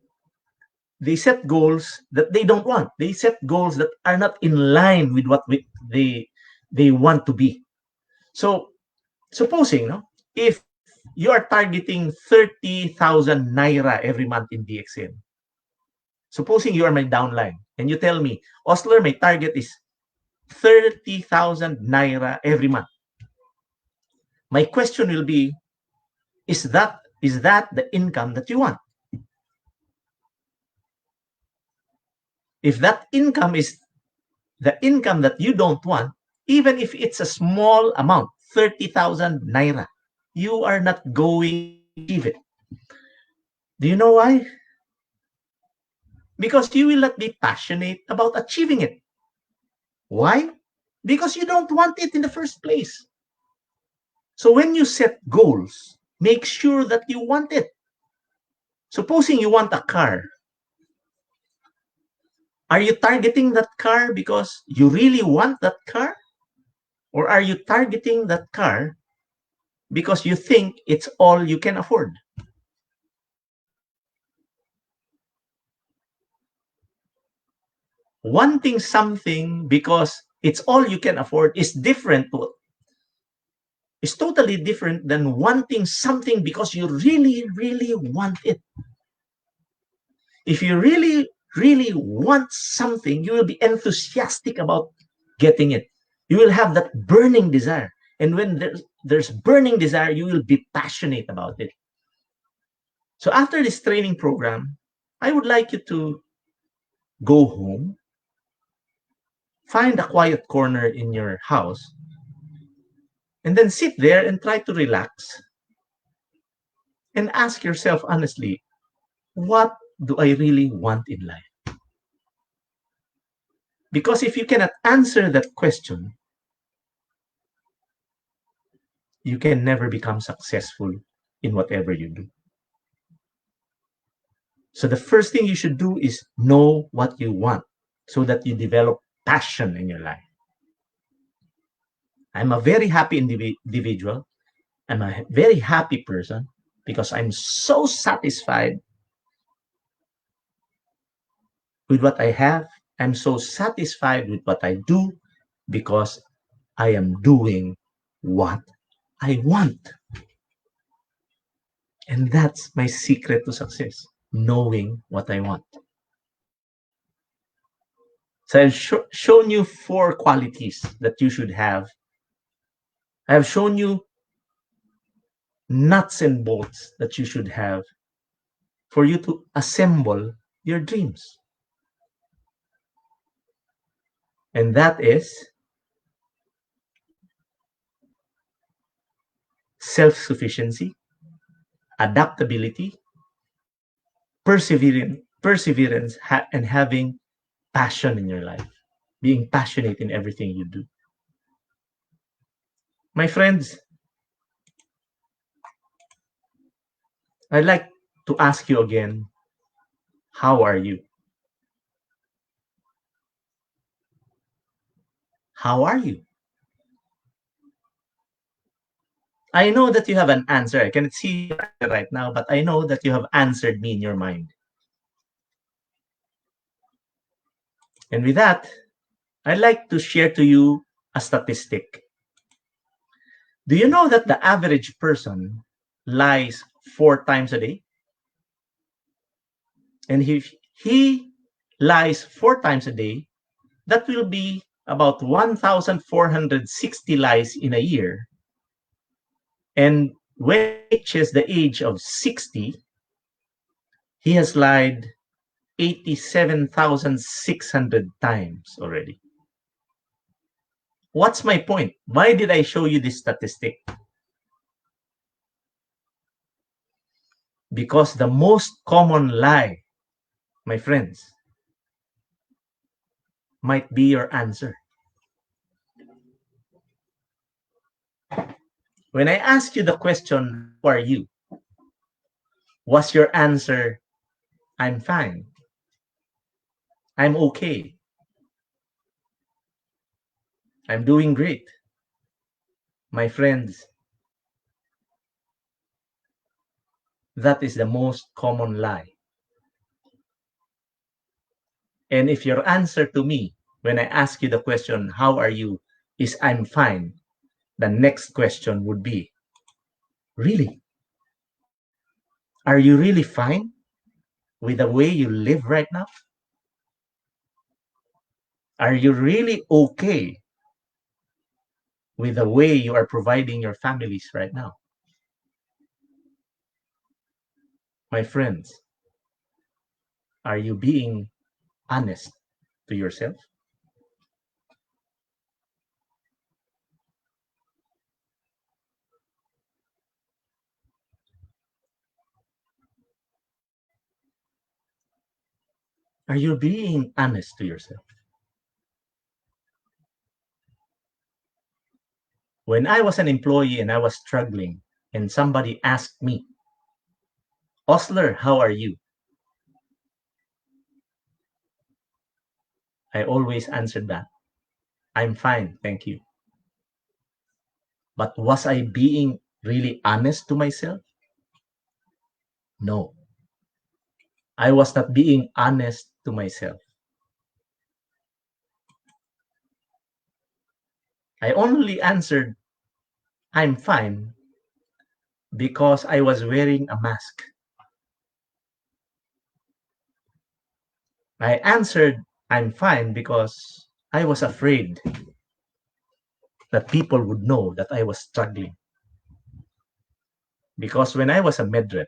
they set goals that they don't want. They set goals that are not in line with what they want to be. So supposing, no, if you are targeting 30,000 naira every month in DXN, supposing you are my downline and you tell me, Osler, my target is 30,000 naira every month. My question will be, is that the income that you want? If that income is the income that you don't want, even if it's a small amount, 30,000 naira, you are not going to achieve it. Do you know why? Because you will not be passionate about achieving it. Why? Because you don't want it in the first place. So when you set goals, make sure that you want it. Supposing you want a car, are you targeting that car because you really want that car? Or are you targeting that car because you think it's all you can afford? Wanting something because it's all you can afford is totally different than wanting something because you really, really want it. If you really, really want something, you will be enthusiastic about getting it. You will have that burning desire. And when there's burning desire, you will be passionate about it. So after this training program, I would like you to go home, find a quiet corner in your house, and then sit there and try to relax and ask yourself honestly, what do I really want in life? Because if you cannot answer that question, you can never become successful in whatever you do. So the first thing you should do is know what you want so that you develop passion in your life. I'm a very happy individual. I'm a very happy person because I'm so satisfied with what I have. I'm so satisfied with what I do because I am doing what I want. And that's my secret to success, knowing what I want. So I've shown you 4 qualities that you should have. I have shown you nuts and bolts that you should have for you to assemble your dreams. And that is self-sufficiency, adaptability, perseverance, and having passion in your life, being passionate in everything you do. My friends, I'd like to ask you again, how are you? How are you? I know that you have an answer. I cannot see your answer right now, but I know that you have answered me in your mind. And with that, I'd like to share to you a statistic. Do you know that the average person lies 4 times a day? And if he lies 4 times a day, that will be about 1,460 lies in a year. And when he reaches the age of 60, he has lied 87,600 times already. What's my point? Why did I show you this statistic? Because the most common lie, my friends, might be your answer. When I ask you the question, who are you? Was your answer, I'm fine. I'm okay. I'm doing great. My friends, that is the most common lie. And if your answer to me, when I ask you the question, how are you, is I'm fine, the next question would be, really? Are you really fine with the way you live right now? Are you really okay with the way you are providing your families right now? My friends, are you being honest to yourself? Are you being honest to yourself? When I was an employee and I was struggling, and somebody asked me, OSLER, how are you? I always answered that. I'm fine, thank you. But was I being really honest to myself? No. I was not being honest to myself. I only answered, I'm fine, because I was wearing a mask. I answered, I'm fine, because I was afraid that people would know that I was struggling. Because when I was a medrep,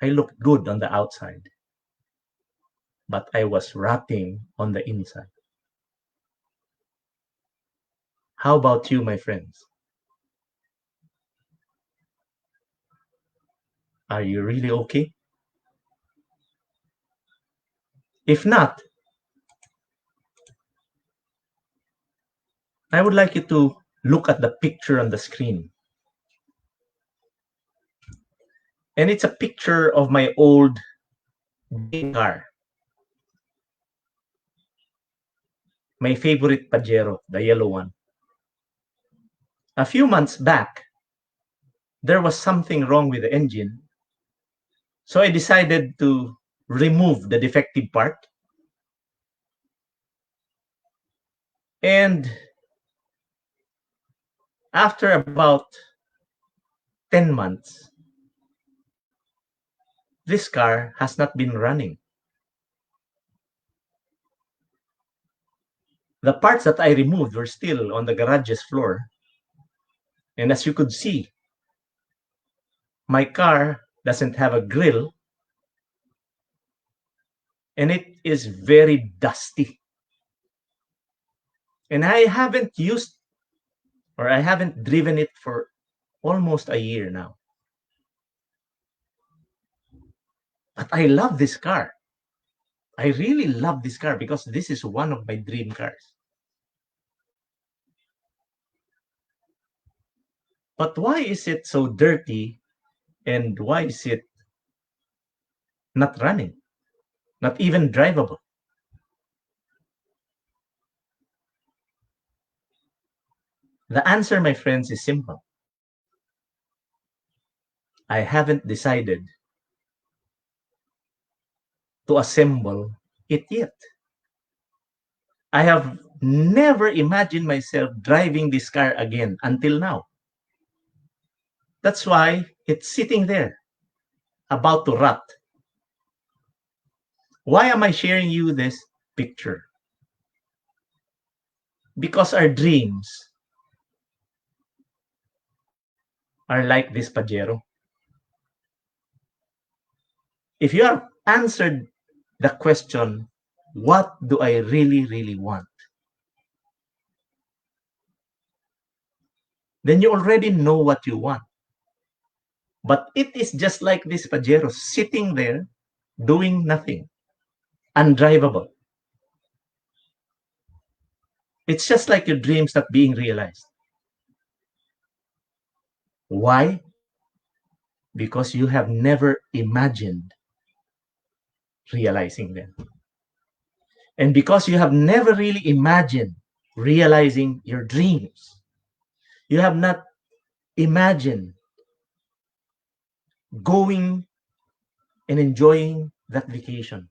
I looked good on the outside, but I was rotting on the inside. How about you, my friends? Are you really okay? If not, I would like you to look at the picture on the screen. And it's a picture of my old car. My favorite Pajero, the yellow one. A few months back, there was something wrong with the engine. So I decided to remove the defective part. And after about 10 months, this car has not been running. The parts that I removed were still on the garage's floor. And as you could see, my car doesn't have a grill, and it is very dusty. And I haven't used or I haven't driven it for almost a year now. But I love this car. I really love this car because this is one of my dream cars. But why is it so dirty and why is it not running, not even drivable? The answer, my friends, is simple. I haven't decided to assemble it yet. I have never imagined myself driving this car again until now. That's why it's sitting there, about to rot. Why am I sharing you this picture? Because our dreams are like this Pajero. If you have answered the question, what do I really, really want? Then you already know what you want. But it is just like this Pajero sitting there doing nothing, undrivable. It's just like your dreams not being realized. Why? Because you have never imagined realizing them. And because you have never really imagined realizing your dreams, you have not imagined going and enjoying that vacation.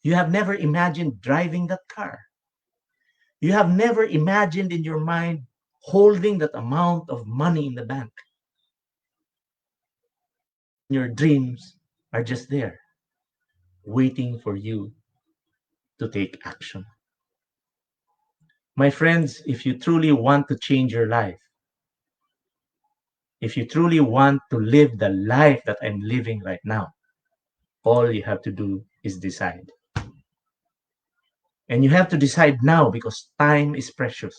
You have never imagined driving that car. You have never imagined in your mind holding that amount of money in the bank. And your dreams are just there, waiting for you to take action. My friends, if you truly want to change your life, if you truly want to live the life that I'm living right now, all you have to do is decide. And you have to decide now because time is precious.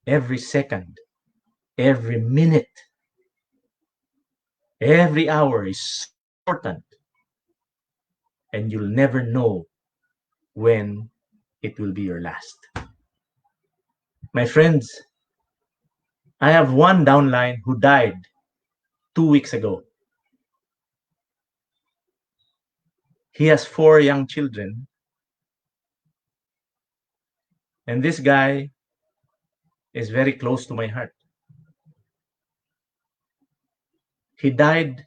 Every second, every minute, every hour is so important. And you'll never know when it will be your last. My friends, I have one downline who died 2 weeks ago. He has 4 young children. And this guy is very close to my heart. He died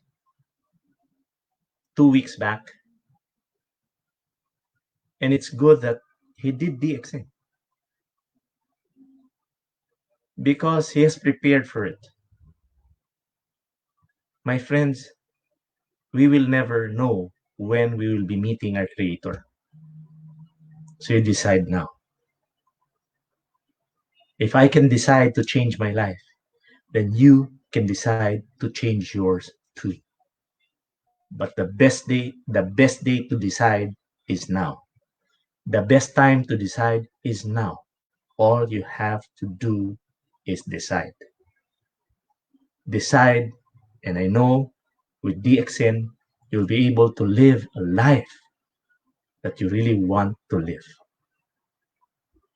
2 weeks back. And it's good that he did DXing because he has prepared for it. My friends, we will never know when we will be meeting our Creator. So you decide now. If I can decide to change my life, then you can decide to change yours too. But the best day to decide is now. The best time to decide is now. All you have to do is decide. Decide, and I know with DXN, you'll be able to live a life that you really want to live.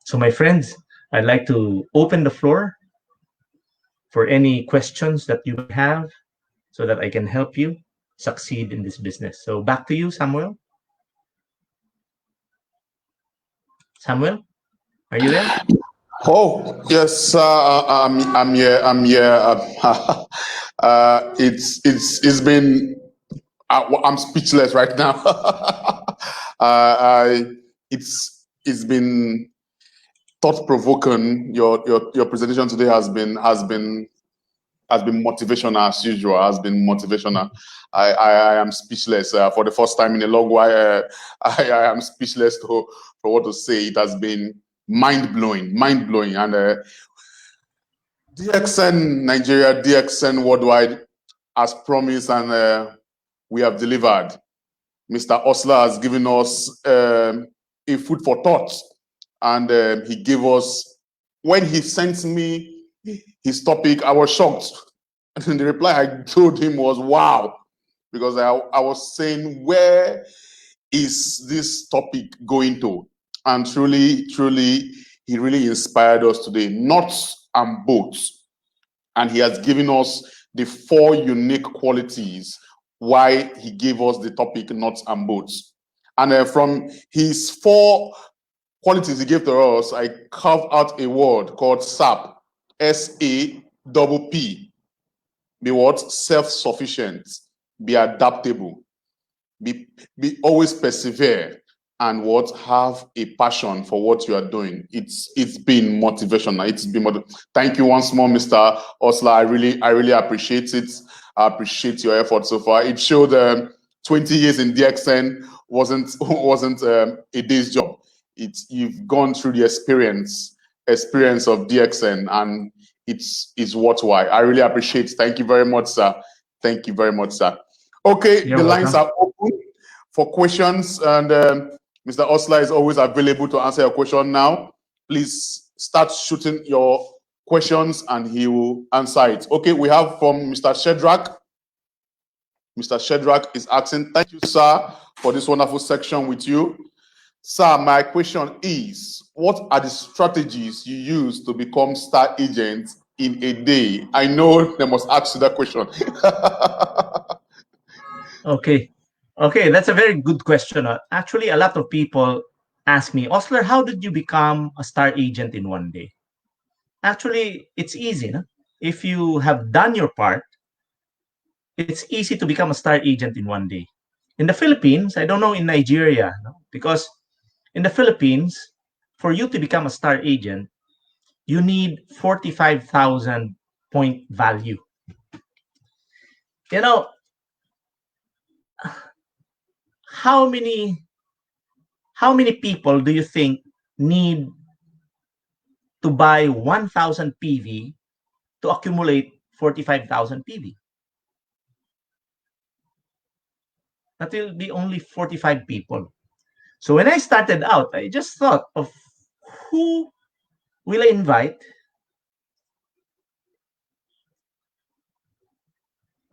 So my friends, I'd like to open the floor for any questions that you may have so that I can help you succeed in this business. So back to you, Samuel. Samuel, are you there? Oh yes, I'm here. I'm here. It's been. I'm speechless right now. It's been thought provoking. Your presentation today has been motivational as usual. Has been motivational. I am speechless for the first time in a long while. I am speechless for what to say. It has been mind blowing, and DXN Nigeria, DXN worldwide, as promised, and we have delivered. Mr. OSLER has given us a food for thought, and he gave us, when he sent me his topic, I was shocked. And the reply I told him was, wow, because I was saying, where is this topic going to? And truly, truly, he really inspired us today. Nuts and bolts. And he has given us the 4 unique qualities why he gave us the topic nuts and bolts. And from his 4 qualities he gave to us, I carved out a word called SAP, SAPP. Be what? Self-sufficient, be adaptable, be always persevere, and what? Have a passion for what you are doing. It's been motivational. Thank you once more, Mr. OSLER. I really appreciate it. I appreciate your effort so far. It showed 20 years in DXN wasn't a day's job. You've gone through the experience of DXN, and it's worthwhile. I really appreciate it. Thank you very much, sir. Thank you very much, sir. Okay, You're the lines welcome. are open for questions, and Mr. OSLER is always available to answer your question now. Please start shooting your questions and he will answer it. Okay, we have from Mr. Shedrack. Mr. Shedrack is asking, thank you, sir, for this wonderful section with you. Sir, my question is, what are the strategies you use to become star agent in a day? I know they must ask you that question. Okay. Okay, that's a very good question. Actually, a lot of people ask me, OSLER, how did you become a star agent in one day? Actually, it's easy. No? If you have done your part, it's easy to become a star agent in one day. In the Philippines, I don't know in Nigeria, no? Because in the Philippines, for you to become a star agent, you need 45,000 point value. You know, how many people do you think need to buy 1,000 PV to accumulate 45,000 PV? That will be only 45 people. So when I started out, I just thought of who will I invite,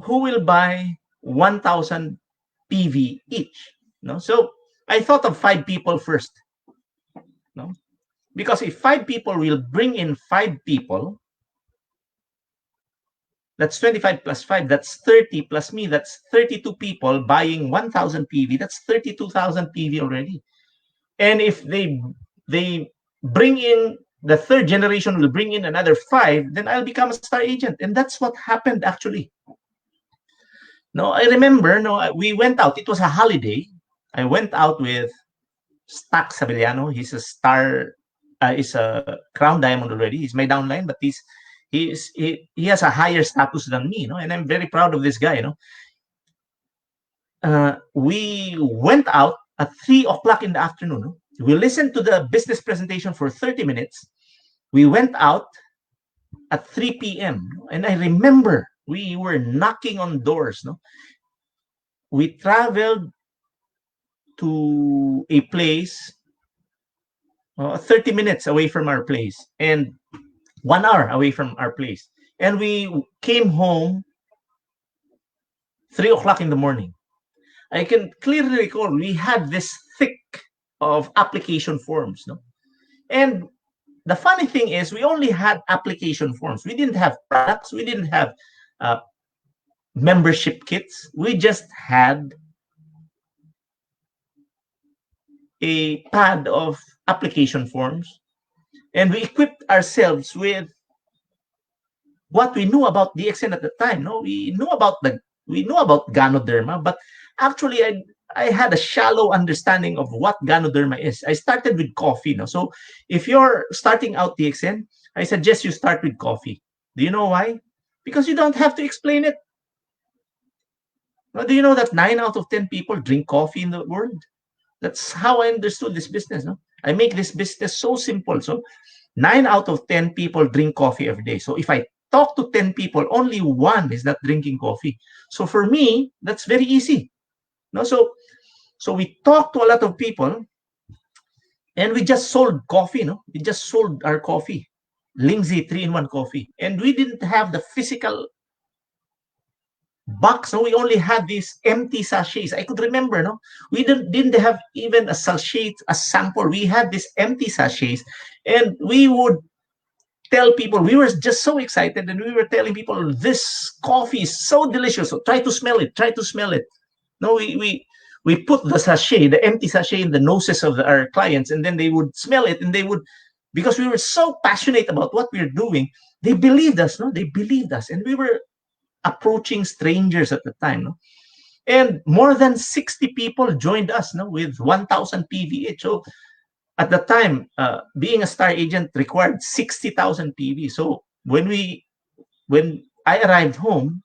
who will buy 1,000 PV each. No? So I thought of 5 people first. No? Because if 5 people will bring in 5 people, that's 25 plus 5, that's 30 plus me, that's 32 people buying 1,000 PV, that's 32,000 PV already. And if they bring in, the third generation will bring in another 5, then I'll become a star agent. And that's what happened actually. No, I remember, we went out, it was a holiday. I went out with Stack Sabeliano. He's a star, is a crown diamond already. He's my downline, but he has a higher status than me, and I'm very proud of this guy. We went out at 3 o'clock in the afternoon. We listened to the business presentation for 30 minutes. We went out at 3 p.m. And I remember we were knocking on doors. We traveled to a place 30 minutes away from our place and 1 hour away from our place. And we came home 3 o'clock in the morning. I can clearly recall we had this thick of application forms. And the funny thing is we only had application forms. We didn't have products. We didn't have membership kits. We just had a pad of application forms. And we equipped ourselves with what we knew about DXN at the time. We knew about Ganoderma, but actually I had a shallow understanding of what Ganoderma is. I started with coffee. So if you're starting out DXN, I suggest you start with coffee. Do you know why? Because you don't have to explain it. Do you know that 9 out of 10 people drink coffee in the world? That's how I understood this business. I make this business so simple. So 9 out of 10 people drink coffee every day. So if I talk to 10 people, only one is not drinking coffee. So for me, that's very easy. No, so we talk to a lot of people, and we just sold coffee. No, we just sold our coffee, Lingzi 3-in-1 coffee, and we didn't have the physical box. No, we only had these empty sachets. I could remember. No, we didn't have even a sachet, a sample. We had these empty sachets, and we would tell people, we were just so excited, and we were telling people, this coffee is so delicious, so try to smell it, try to smell it. No, we put the sachet, the empty sachet, in the noses of our clients, and then they would smell it, and they would, because we were so passionate about what we were doing, they believed us. No, they believed us, and we were approaching strangers at the time. No, and more than 60 people joined us. No, with 1,000 PVH. So at the time, being a star agent required 60,000 PV. So when I arrived home,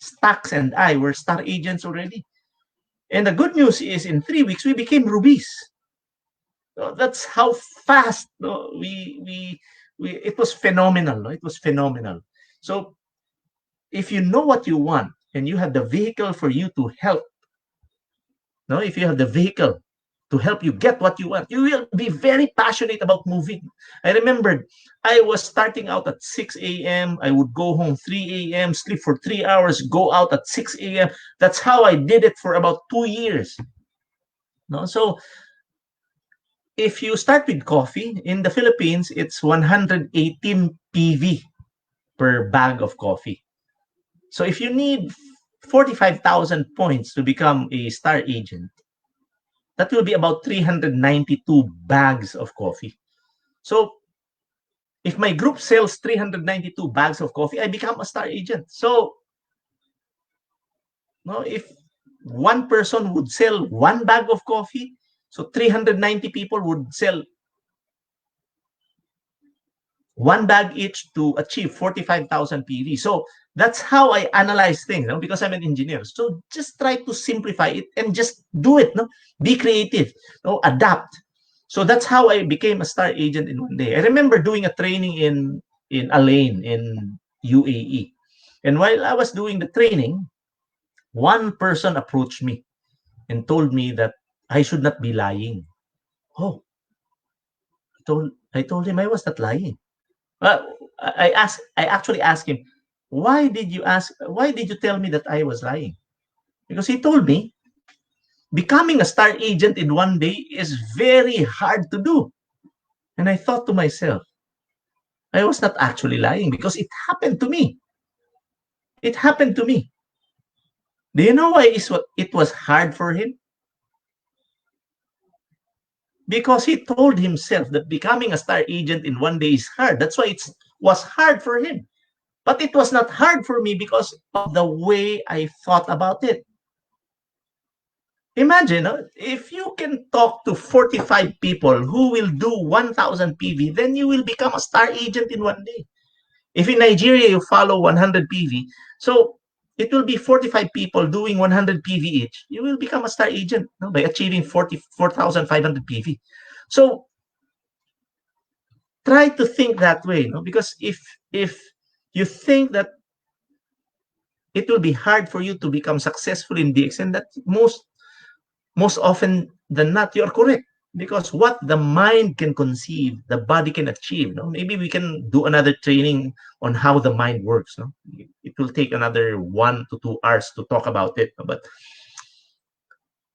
Stax and I were star agents already. And the good news is, in 3 weeks, we became rubies. So that's how fast. No, we it was phenomenal. No? It was phenomenal. So if you know what you want, and you have the vehicle for you to help, no, if you have the vehicle to help you get what you want, you will be very passionate about moving. I remembered I was starting out at 6 a.m. I would go home 3 a.m., sleep for 3 hours, go out at 6 a.m. That's how I did it for about 2 years. No, so if you start with coffee, in the Philippines, it's 118 PV per bag of coffee. So if you need 45,000 points to become a star agent, that will be about 392 bags of coffee. So if my group sells 392 bags of coffee, I become a star agent. So no, if one person would sell one bag of coffee, so 390 people would sell one bag each to achieve 45,000 PV. So that's how I analyze things, no? Because I'm an engineer. So just try to simplify it and just do it. No, be creative. No, adapt. So that's how I became a star agent in one day. I remember doing a training in Alain in UAE, and while I was doing the training, one person approached me and told me that I should not be lying. Oh, I told him I was not lying. Uh, I actually asked him, why did you tell me that I was lying? Because he told me becoming a star agent in one day is very hard to do. And I thought to myself, I was not actually lying because it happened to me. It happened to me. Do you know why it was hard for him? Because he told himself that becoming a star agent in one day is hard. That's why it was hard for him. But it was not hard for me because of the way I thought about it. Imagine, if you can talk to 45 people who will do 1,000 PV, then you will become a star agent in one day. If in Nigeria you follow 100 PV, so it will be 45 people doing 100 PV each. You will become a star agent, by achieving 44,500 PV. So try to think that way, because if you think that it will be hard for you to become successful in DXN, that most often than not, you're correct. Because what the mind can conceive, the body can achieve. No? Maybe we can do another training on how the mind works. No? It will take another 1 to 2 hours to talk about it. But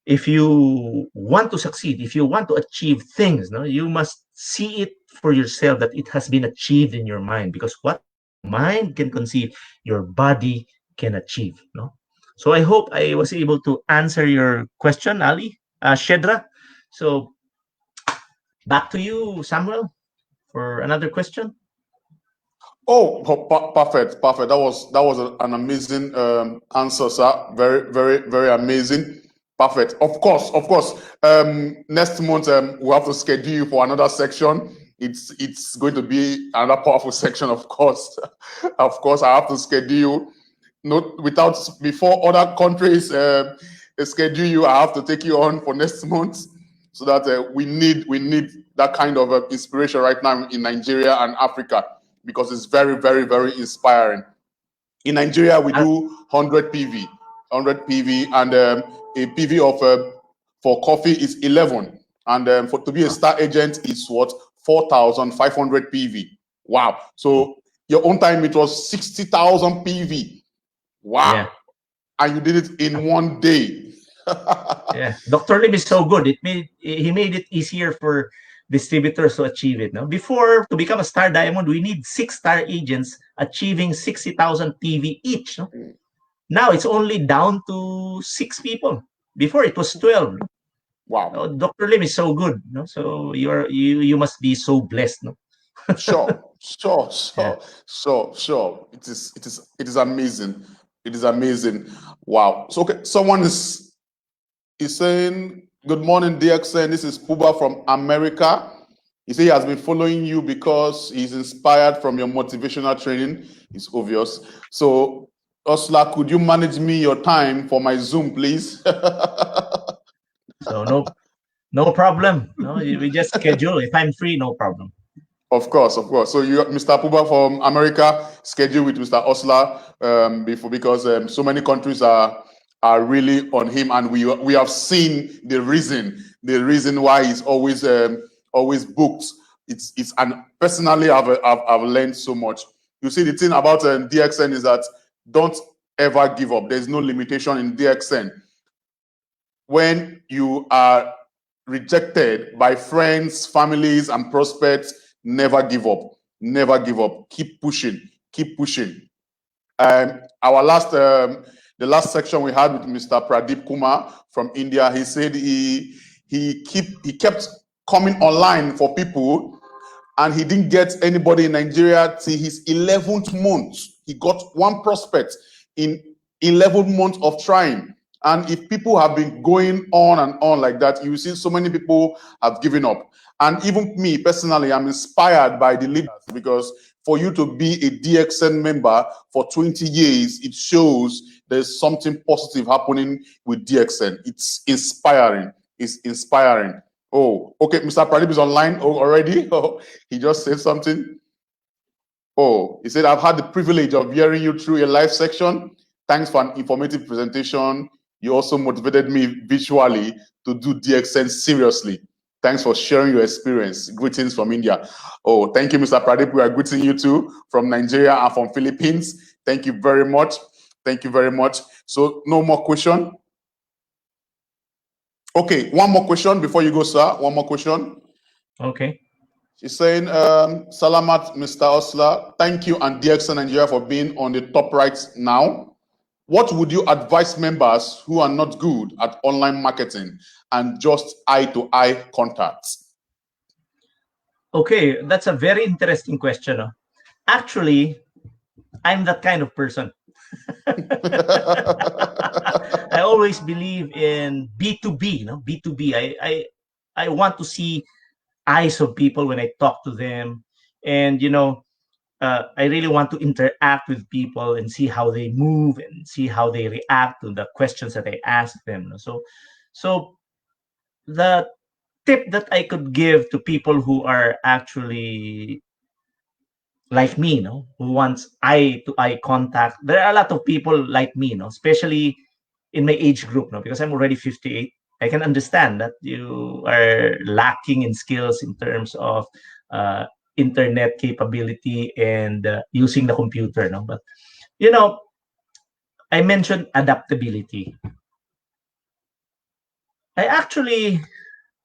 if you want to succeed, if you want to achieve things, no, you must see it for yourself that it has been achieved in your mind. Because what mind can conceive, your body can achieve. No? So I hope I was able to answer your question, Ali, Shedra. So back to you, Samuel, for another question. Oh, perfect, perfect. That was an amazing answer, sir. Very, very, very amazing. Perfect. Of course. Next month we'll have to schedule you for another section. It's going to be another powerful section, of course. Of course, I have to schedule you. Not without before other countries schedule you. I have to take you on for next month, so that we need that kind of inspiration right now in Nigeria and Africa. because it's very, very, very inspiring. In Nigeria, we Uh, do 100 PV, 100 PV, and a PV of for coffee is 11, and for to be a star agent is what 4,500 PV. Wow! So your own time it was 60,000 PV. yeah. Wow! And you did it in one day. Yeah, Dr. Lim is so good. He made it easier for distributors to achieve it. No, before to become a star diamond, we need 6 star agents achieving 60,000 PV each. No? Now it's only down to 6 people. Before it was 12. Wow! Oh, Dr. Lim is so good. No, so you must be so blessed. No, Sure, sure, yeah. sure, sure, sure. It is amazing. It is amazing. Wow. So okay, someone is saying, "Good morning, DXN. This is Puba from America." He said he has been following you because he's inspired from your motivational training. It's obvious. So, Osla, could you manage me your time for my Zoom, please? So no problem. No, we just schedule. If I'm free, no problem. Of course, of course. So you, Mr. Puba from America, schedule with Mr. Osler before, because so many countries are really on him, and we have seen the reason why he's always booked. It's and personally I've learned so much. You see, the thing about DXN is that don't ever give up. There's no limitation in DXN. When you are rejected by friends, families, and prospects, never give up. Never give up. Keep pushing. Keep pushing. Our the last section we had with Mr. Pradeep Kumar from India, he said he kept coming online for people, and he didn't get anybody in Nigeria till his 11th month. He got one prospect in 11 months of trying. And if people have been going on and on like that, you see so many people have given up. And even me personally, I'm inspired by the leaders, because for you to be a DXN member for 20 years, it shows there's something positive happening with DXN. It's inspiring. It's inspiring. Oh, okay. Mr. Pradeep is online already. Oh, he just said something. Oh, he said, I've had the privilege of hearing you through a live section. Thanks for an informative presentation. You also motivated me visually to do DXN seriously. Thanks for sharing your experience. Greetings from India. Oh, thank you, Mr. Pradeep. We are greeting you too from Nigeria and from Philippines. Thank you very much. Thank you very much. So no more question. Okay, one more question before you go, sir. One more question. Okay. She's saying, Salamat, Mr. Osler. Thank you and DXN Nigeria for being on the top right now. What would you advise members who are not good at online marketing and just eye-to-eye contacts? Okay, that's a very interesting question. No? Actually, I'm that kind of person. I always believe in B2B, no? B2B. I want to see eyes of people when I talk to them. And, I really want to interact with people and see how they move and see how they react to the questions that I ask them. No? So the tip that I could give to people who are actually like me, no, who wants eye to eye contact. There are a lot of people like me, no, especially in my age group, no, because I'm already 58. I can understand that you are lacking in skills in terms of uh, internet capability and using the computer, no. But you know, I mentioned adaptability. I actually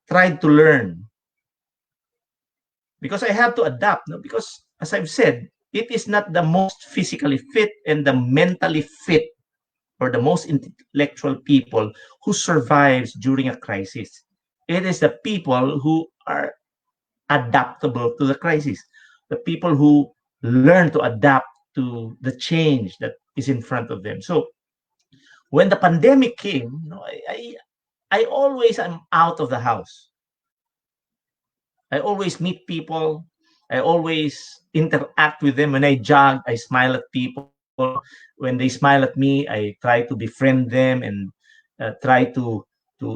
tried to learn because I have to adapt, no? Because as I've said, it is not the most physically fit and the mentally fit or the most intellectual people who survives during a crisis. It is the people who are adaptable to the crisis, the people who learn to adapt to the change that is in front of them. So when the pandemic came, I always am out of the house. I always meet people. I always interact with them. When I jog, I smile at people. When they smile at me, I try to befriend them and try to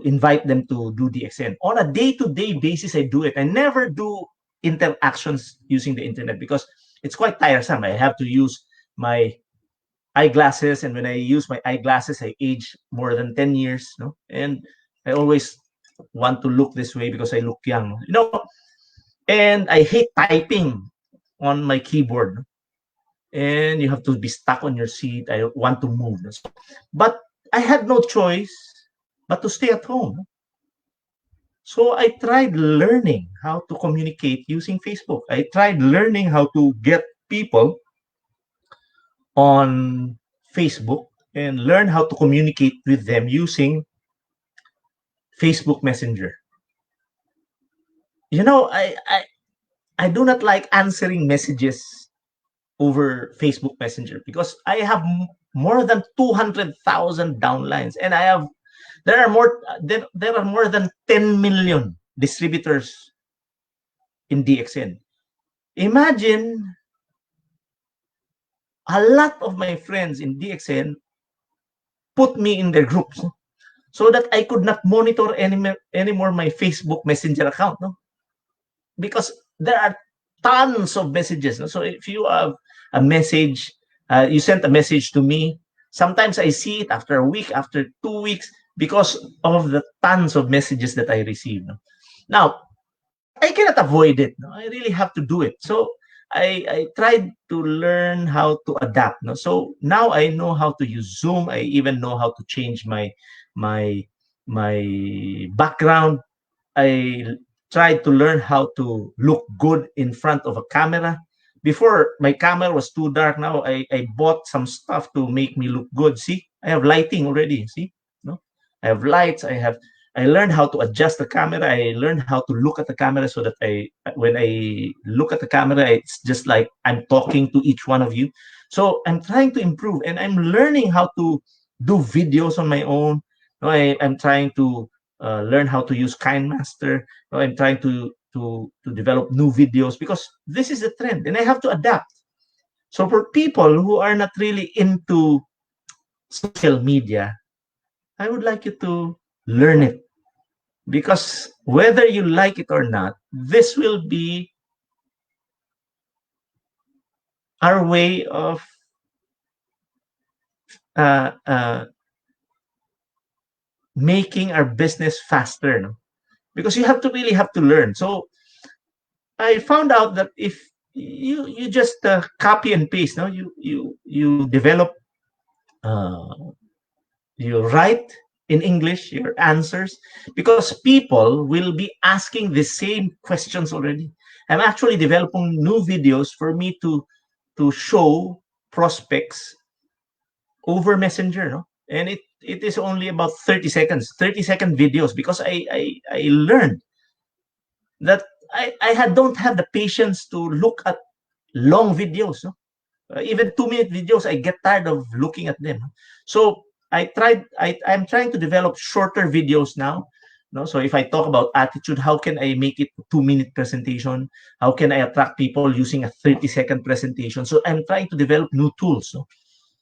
invite them to do the DXN. On a day-to-day basis, I do it. I never do interactions using the internet because it's quite tiresome. I have to use my eyeglasses, and when I use my eyeglasses, I age more than 10 years, no? And I always want to look this way because I look young, you know. And I hate typing on my keyboard, no? And you have to be stuck on your seat. I don't want to move. So, but I had no choice but to stay at home. So I tried learning how to communicate using Facebook. I tried learning how to get people on Facebook and learn how to communicate with them using Facebook Messenger. You know, I do not like answering messages over Facebook Messenger because I have more than 200,000 downlines, and there are more than 10 million distributors in DXN. Imagine a lot of my friends in DXN put me in their groups, no? So that I could not monitor anymore my Facebook Messenger account, no? Because there are tons of messages, no? So if you have a message, you sent a message to me, sometimes I see it after a week, after 2 weeks, because of the tons of messages that I receive, no? Now, I cannot avoid it, no? I really have to do it. So I tried to learn how to adapt, no? So now I know how to use Zoom. I even know how to change my my background. I tried to learn how to look good in front of a camera. Before, my camera was too dark. Now I bought some stuff to make me look good. See, I have lighting already. See, no, I have lights. I learned how to adjust the camera. I learned how to look at the camera so that when I look at the camera, it's just like I'm talking to each one of you. So I'm trying to improve, and I'm learning how to do videos on my own. No, I'm trying to learn how to use KineMaster. No, I'm trying to develop new videos because this is the trend, and I have to adapt. So for people who are not really into social media, I would like you to learn it, because whether you like it or not, this will be our way of uh, uh, making our business faster. No? Because you have to really have to learn. So I found out that if you just copy and paste, no, you develop, uh, you write in English your answers, because people will be asking the same questions already. I'm actually developing new videos for me to show prospects over Messenger, no? And it is only about 30 seconds, 30-second videos, because I learned that don't have the patience to look at long videos, no? Even 2-minute videos, I get tired of looking at them. So I'm trying to develop shorter videos now. No? So if I talk about attitude, how can I make it 2-minute presentation? How can I attract people using a 30-second presentation? So I'm trying to develop new tools. No?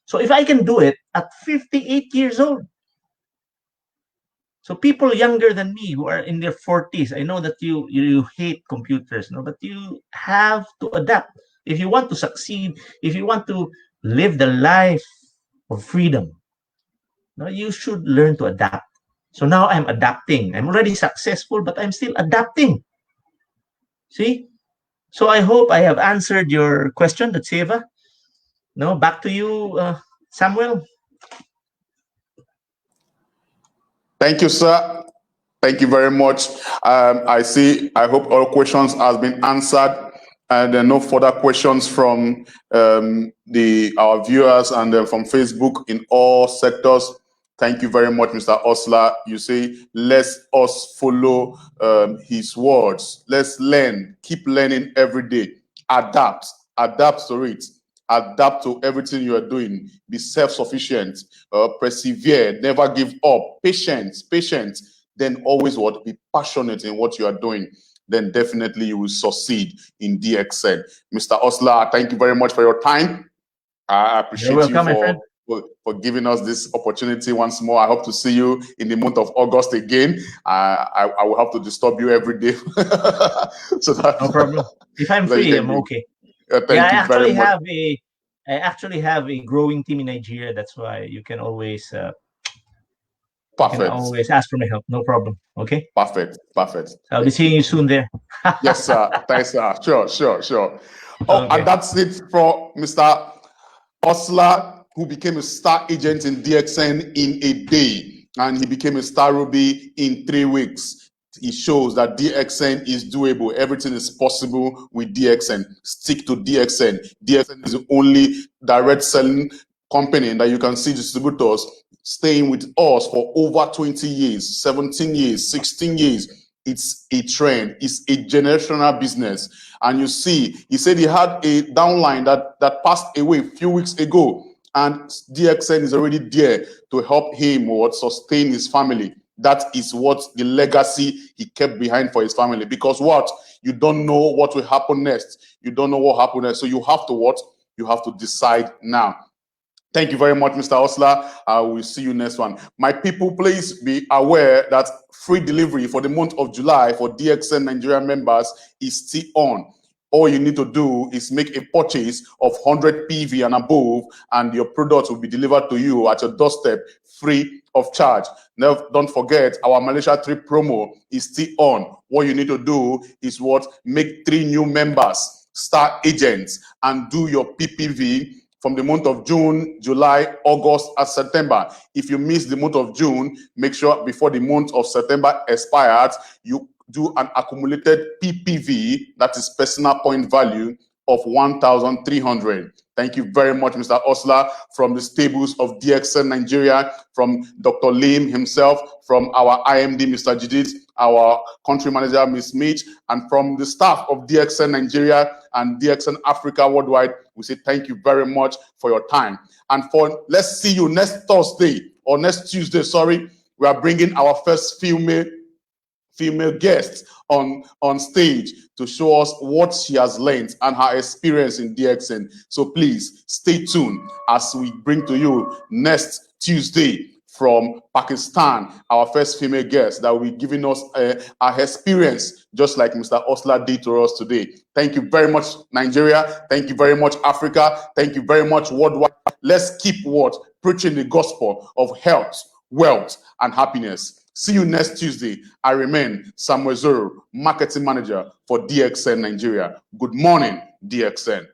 So if I can do it at 58 years old, so people younger than me who are in their 40s, I know that you hate computers, no, but you have to adapt if you want to succeed. If you want to live the life of freedom, no, you should learn to adapt. So now I'm adapting. I'm already successful, but I'm still adapting. See? So I hope I have answered your question, Datseva. No, back to you, Samuel. Thank you, sir. Thank you very much. I hope all questions has been answered, and there are no further questions from the our viewers and from Facebook in all sectors. Thank you very much, Mr. OSLER. You say, let us follow his words. Let's learn. Keep learning every day. Adapt. Adapt to it. Adapt to everything you are doing. Be self-sufficient. Persevere. Never give up. Patience. Patience. Then always what? Be passionate in what you are doing. Then definitely you will succeed in DXN. Mr. OSLER, thank you very much for your time. I You're appreciate you welcome, my friend. for giving us this opportunity once more. I hope to see you in the month of August again. I will have to disturb you every day so No problem. that If I'm so that you free, can I'm give. okay. Yeah, Thank you very much. I actually have a growing team in Nigeria. That's why you can Perfect. always ask for my help. No problem. Okay. Perfect. Perfect. So I'll be Thank seeing you. you soon there. Yes, sir. Thanks, sir. Sure, sure, sure. Oh, and Okay. that's it for Mr. OSLER, who became a star agent in DXN in a day, and he became a star Ruby in 3 weeks. It shows that DXN is doable. Everything is possible with DXN. Stick to DXN. DXN is the only direct selling company that you can see distributors staying with us for over 20 years, 17 years, 16 years. It's a trend. It's a generational business. And you see, he said he had a downline that passed away a few weeks ago, and DXN is already there to help him or sustain his family. That is what the legacy he kept behind for his family. Because what? You don't know what will happen next. You don't know what happened next. So you have to what? You have to decide now. Thank you very much, Mr. Osler. I will see you next one. My people, please be aware that free delivery for the month of July for DXN Nigeria members is still on. All you need to do is make a purchase of 100 PV and above, and your product will be delivered to you at your doorstep free of charge. Now, don't forget, our Malaysia trip promo is still on. What you need to do is what? Make 3 new members, star agents, and do your PPV from the month of June, July, August, and September. If you miss the month of June, make sure before the month of September expires, you do an accumulated PPV, that is personal point value, of 1,300. Thank you very much, Mr. Osler, from the stables of DXN Nigeria, from Dr. Lim himself, from our IMD, Mr. Judith, our country manager, Ms. Mitch, and from the staff of DXN Nigeria and DXN Africa Worldwide. We say thank you very much for your time. And let's see you next Thursday or next Tuesday, sorry. We are bringing our first female guest on stage to show us what she has learned and her experience in DXN. So please stay tuned as we bring to you next Tuesday from Pakistan, our first female guest that will be giving us her experience, just like Mr. Osler did to us today. Thank you very much, Nigeria. Thank you very much, Africa. Thank you very much, worldwide. Let's keep what? Preaching the gospel of health, wealth, and happiness. See you next Tuesday. I remain Samuel Zoro, Marketing Manager for DXN Nigeria. Good morning, DXN.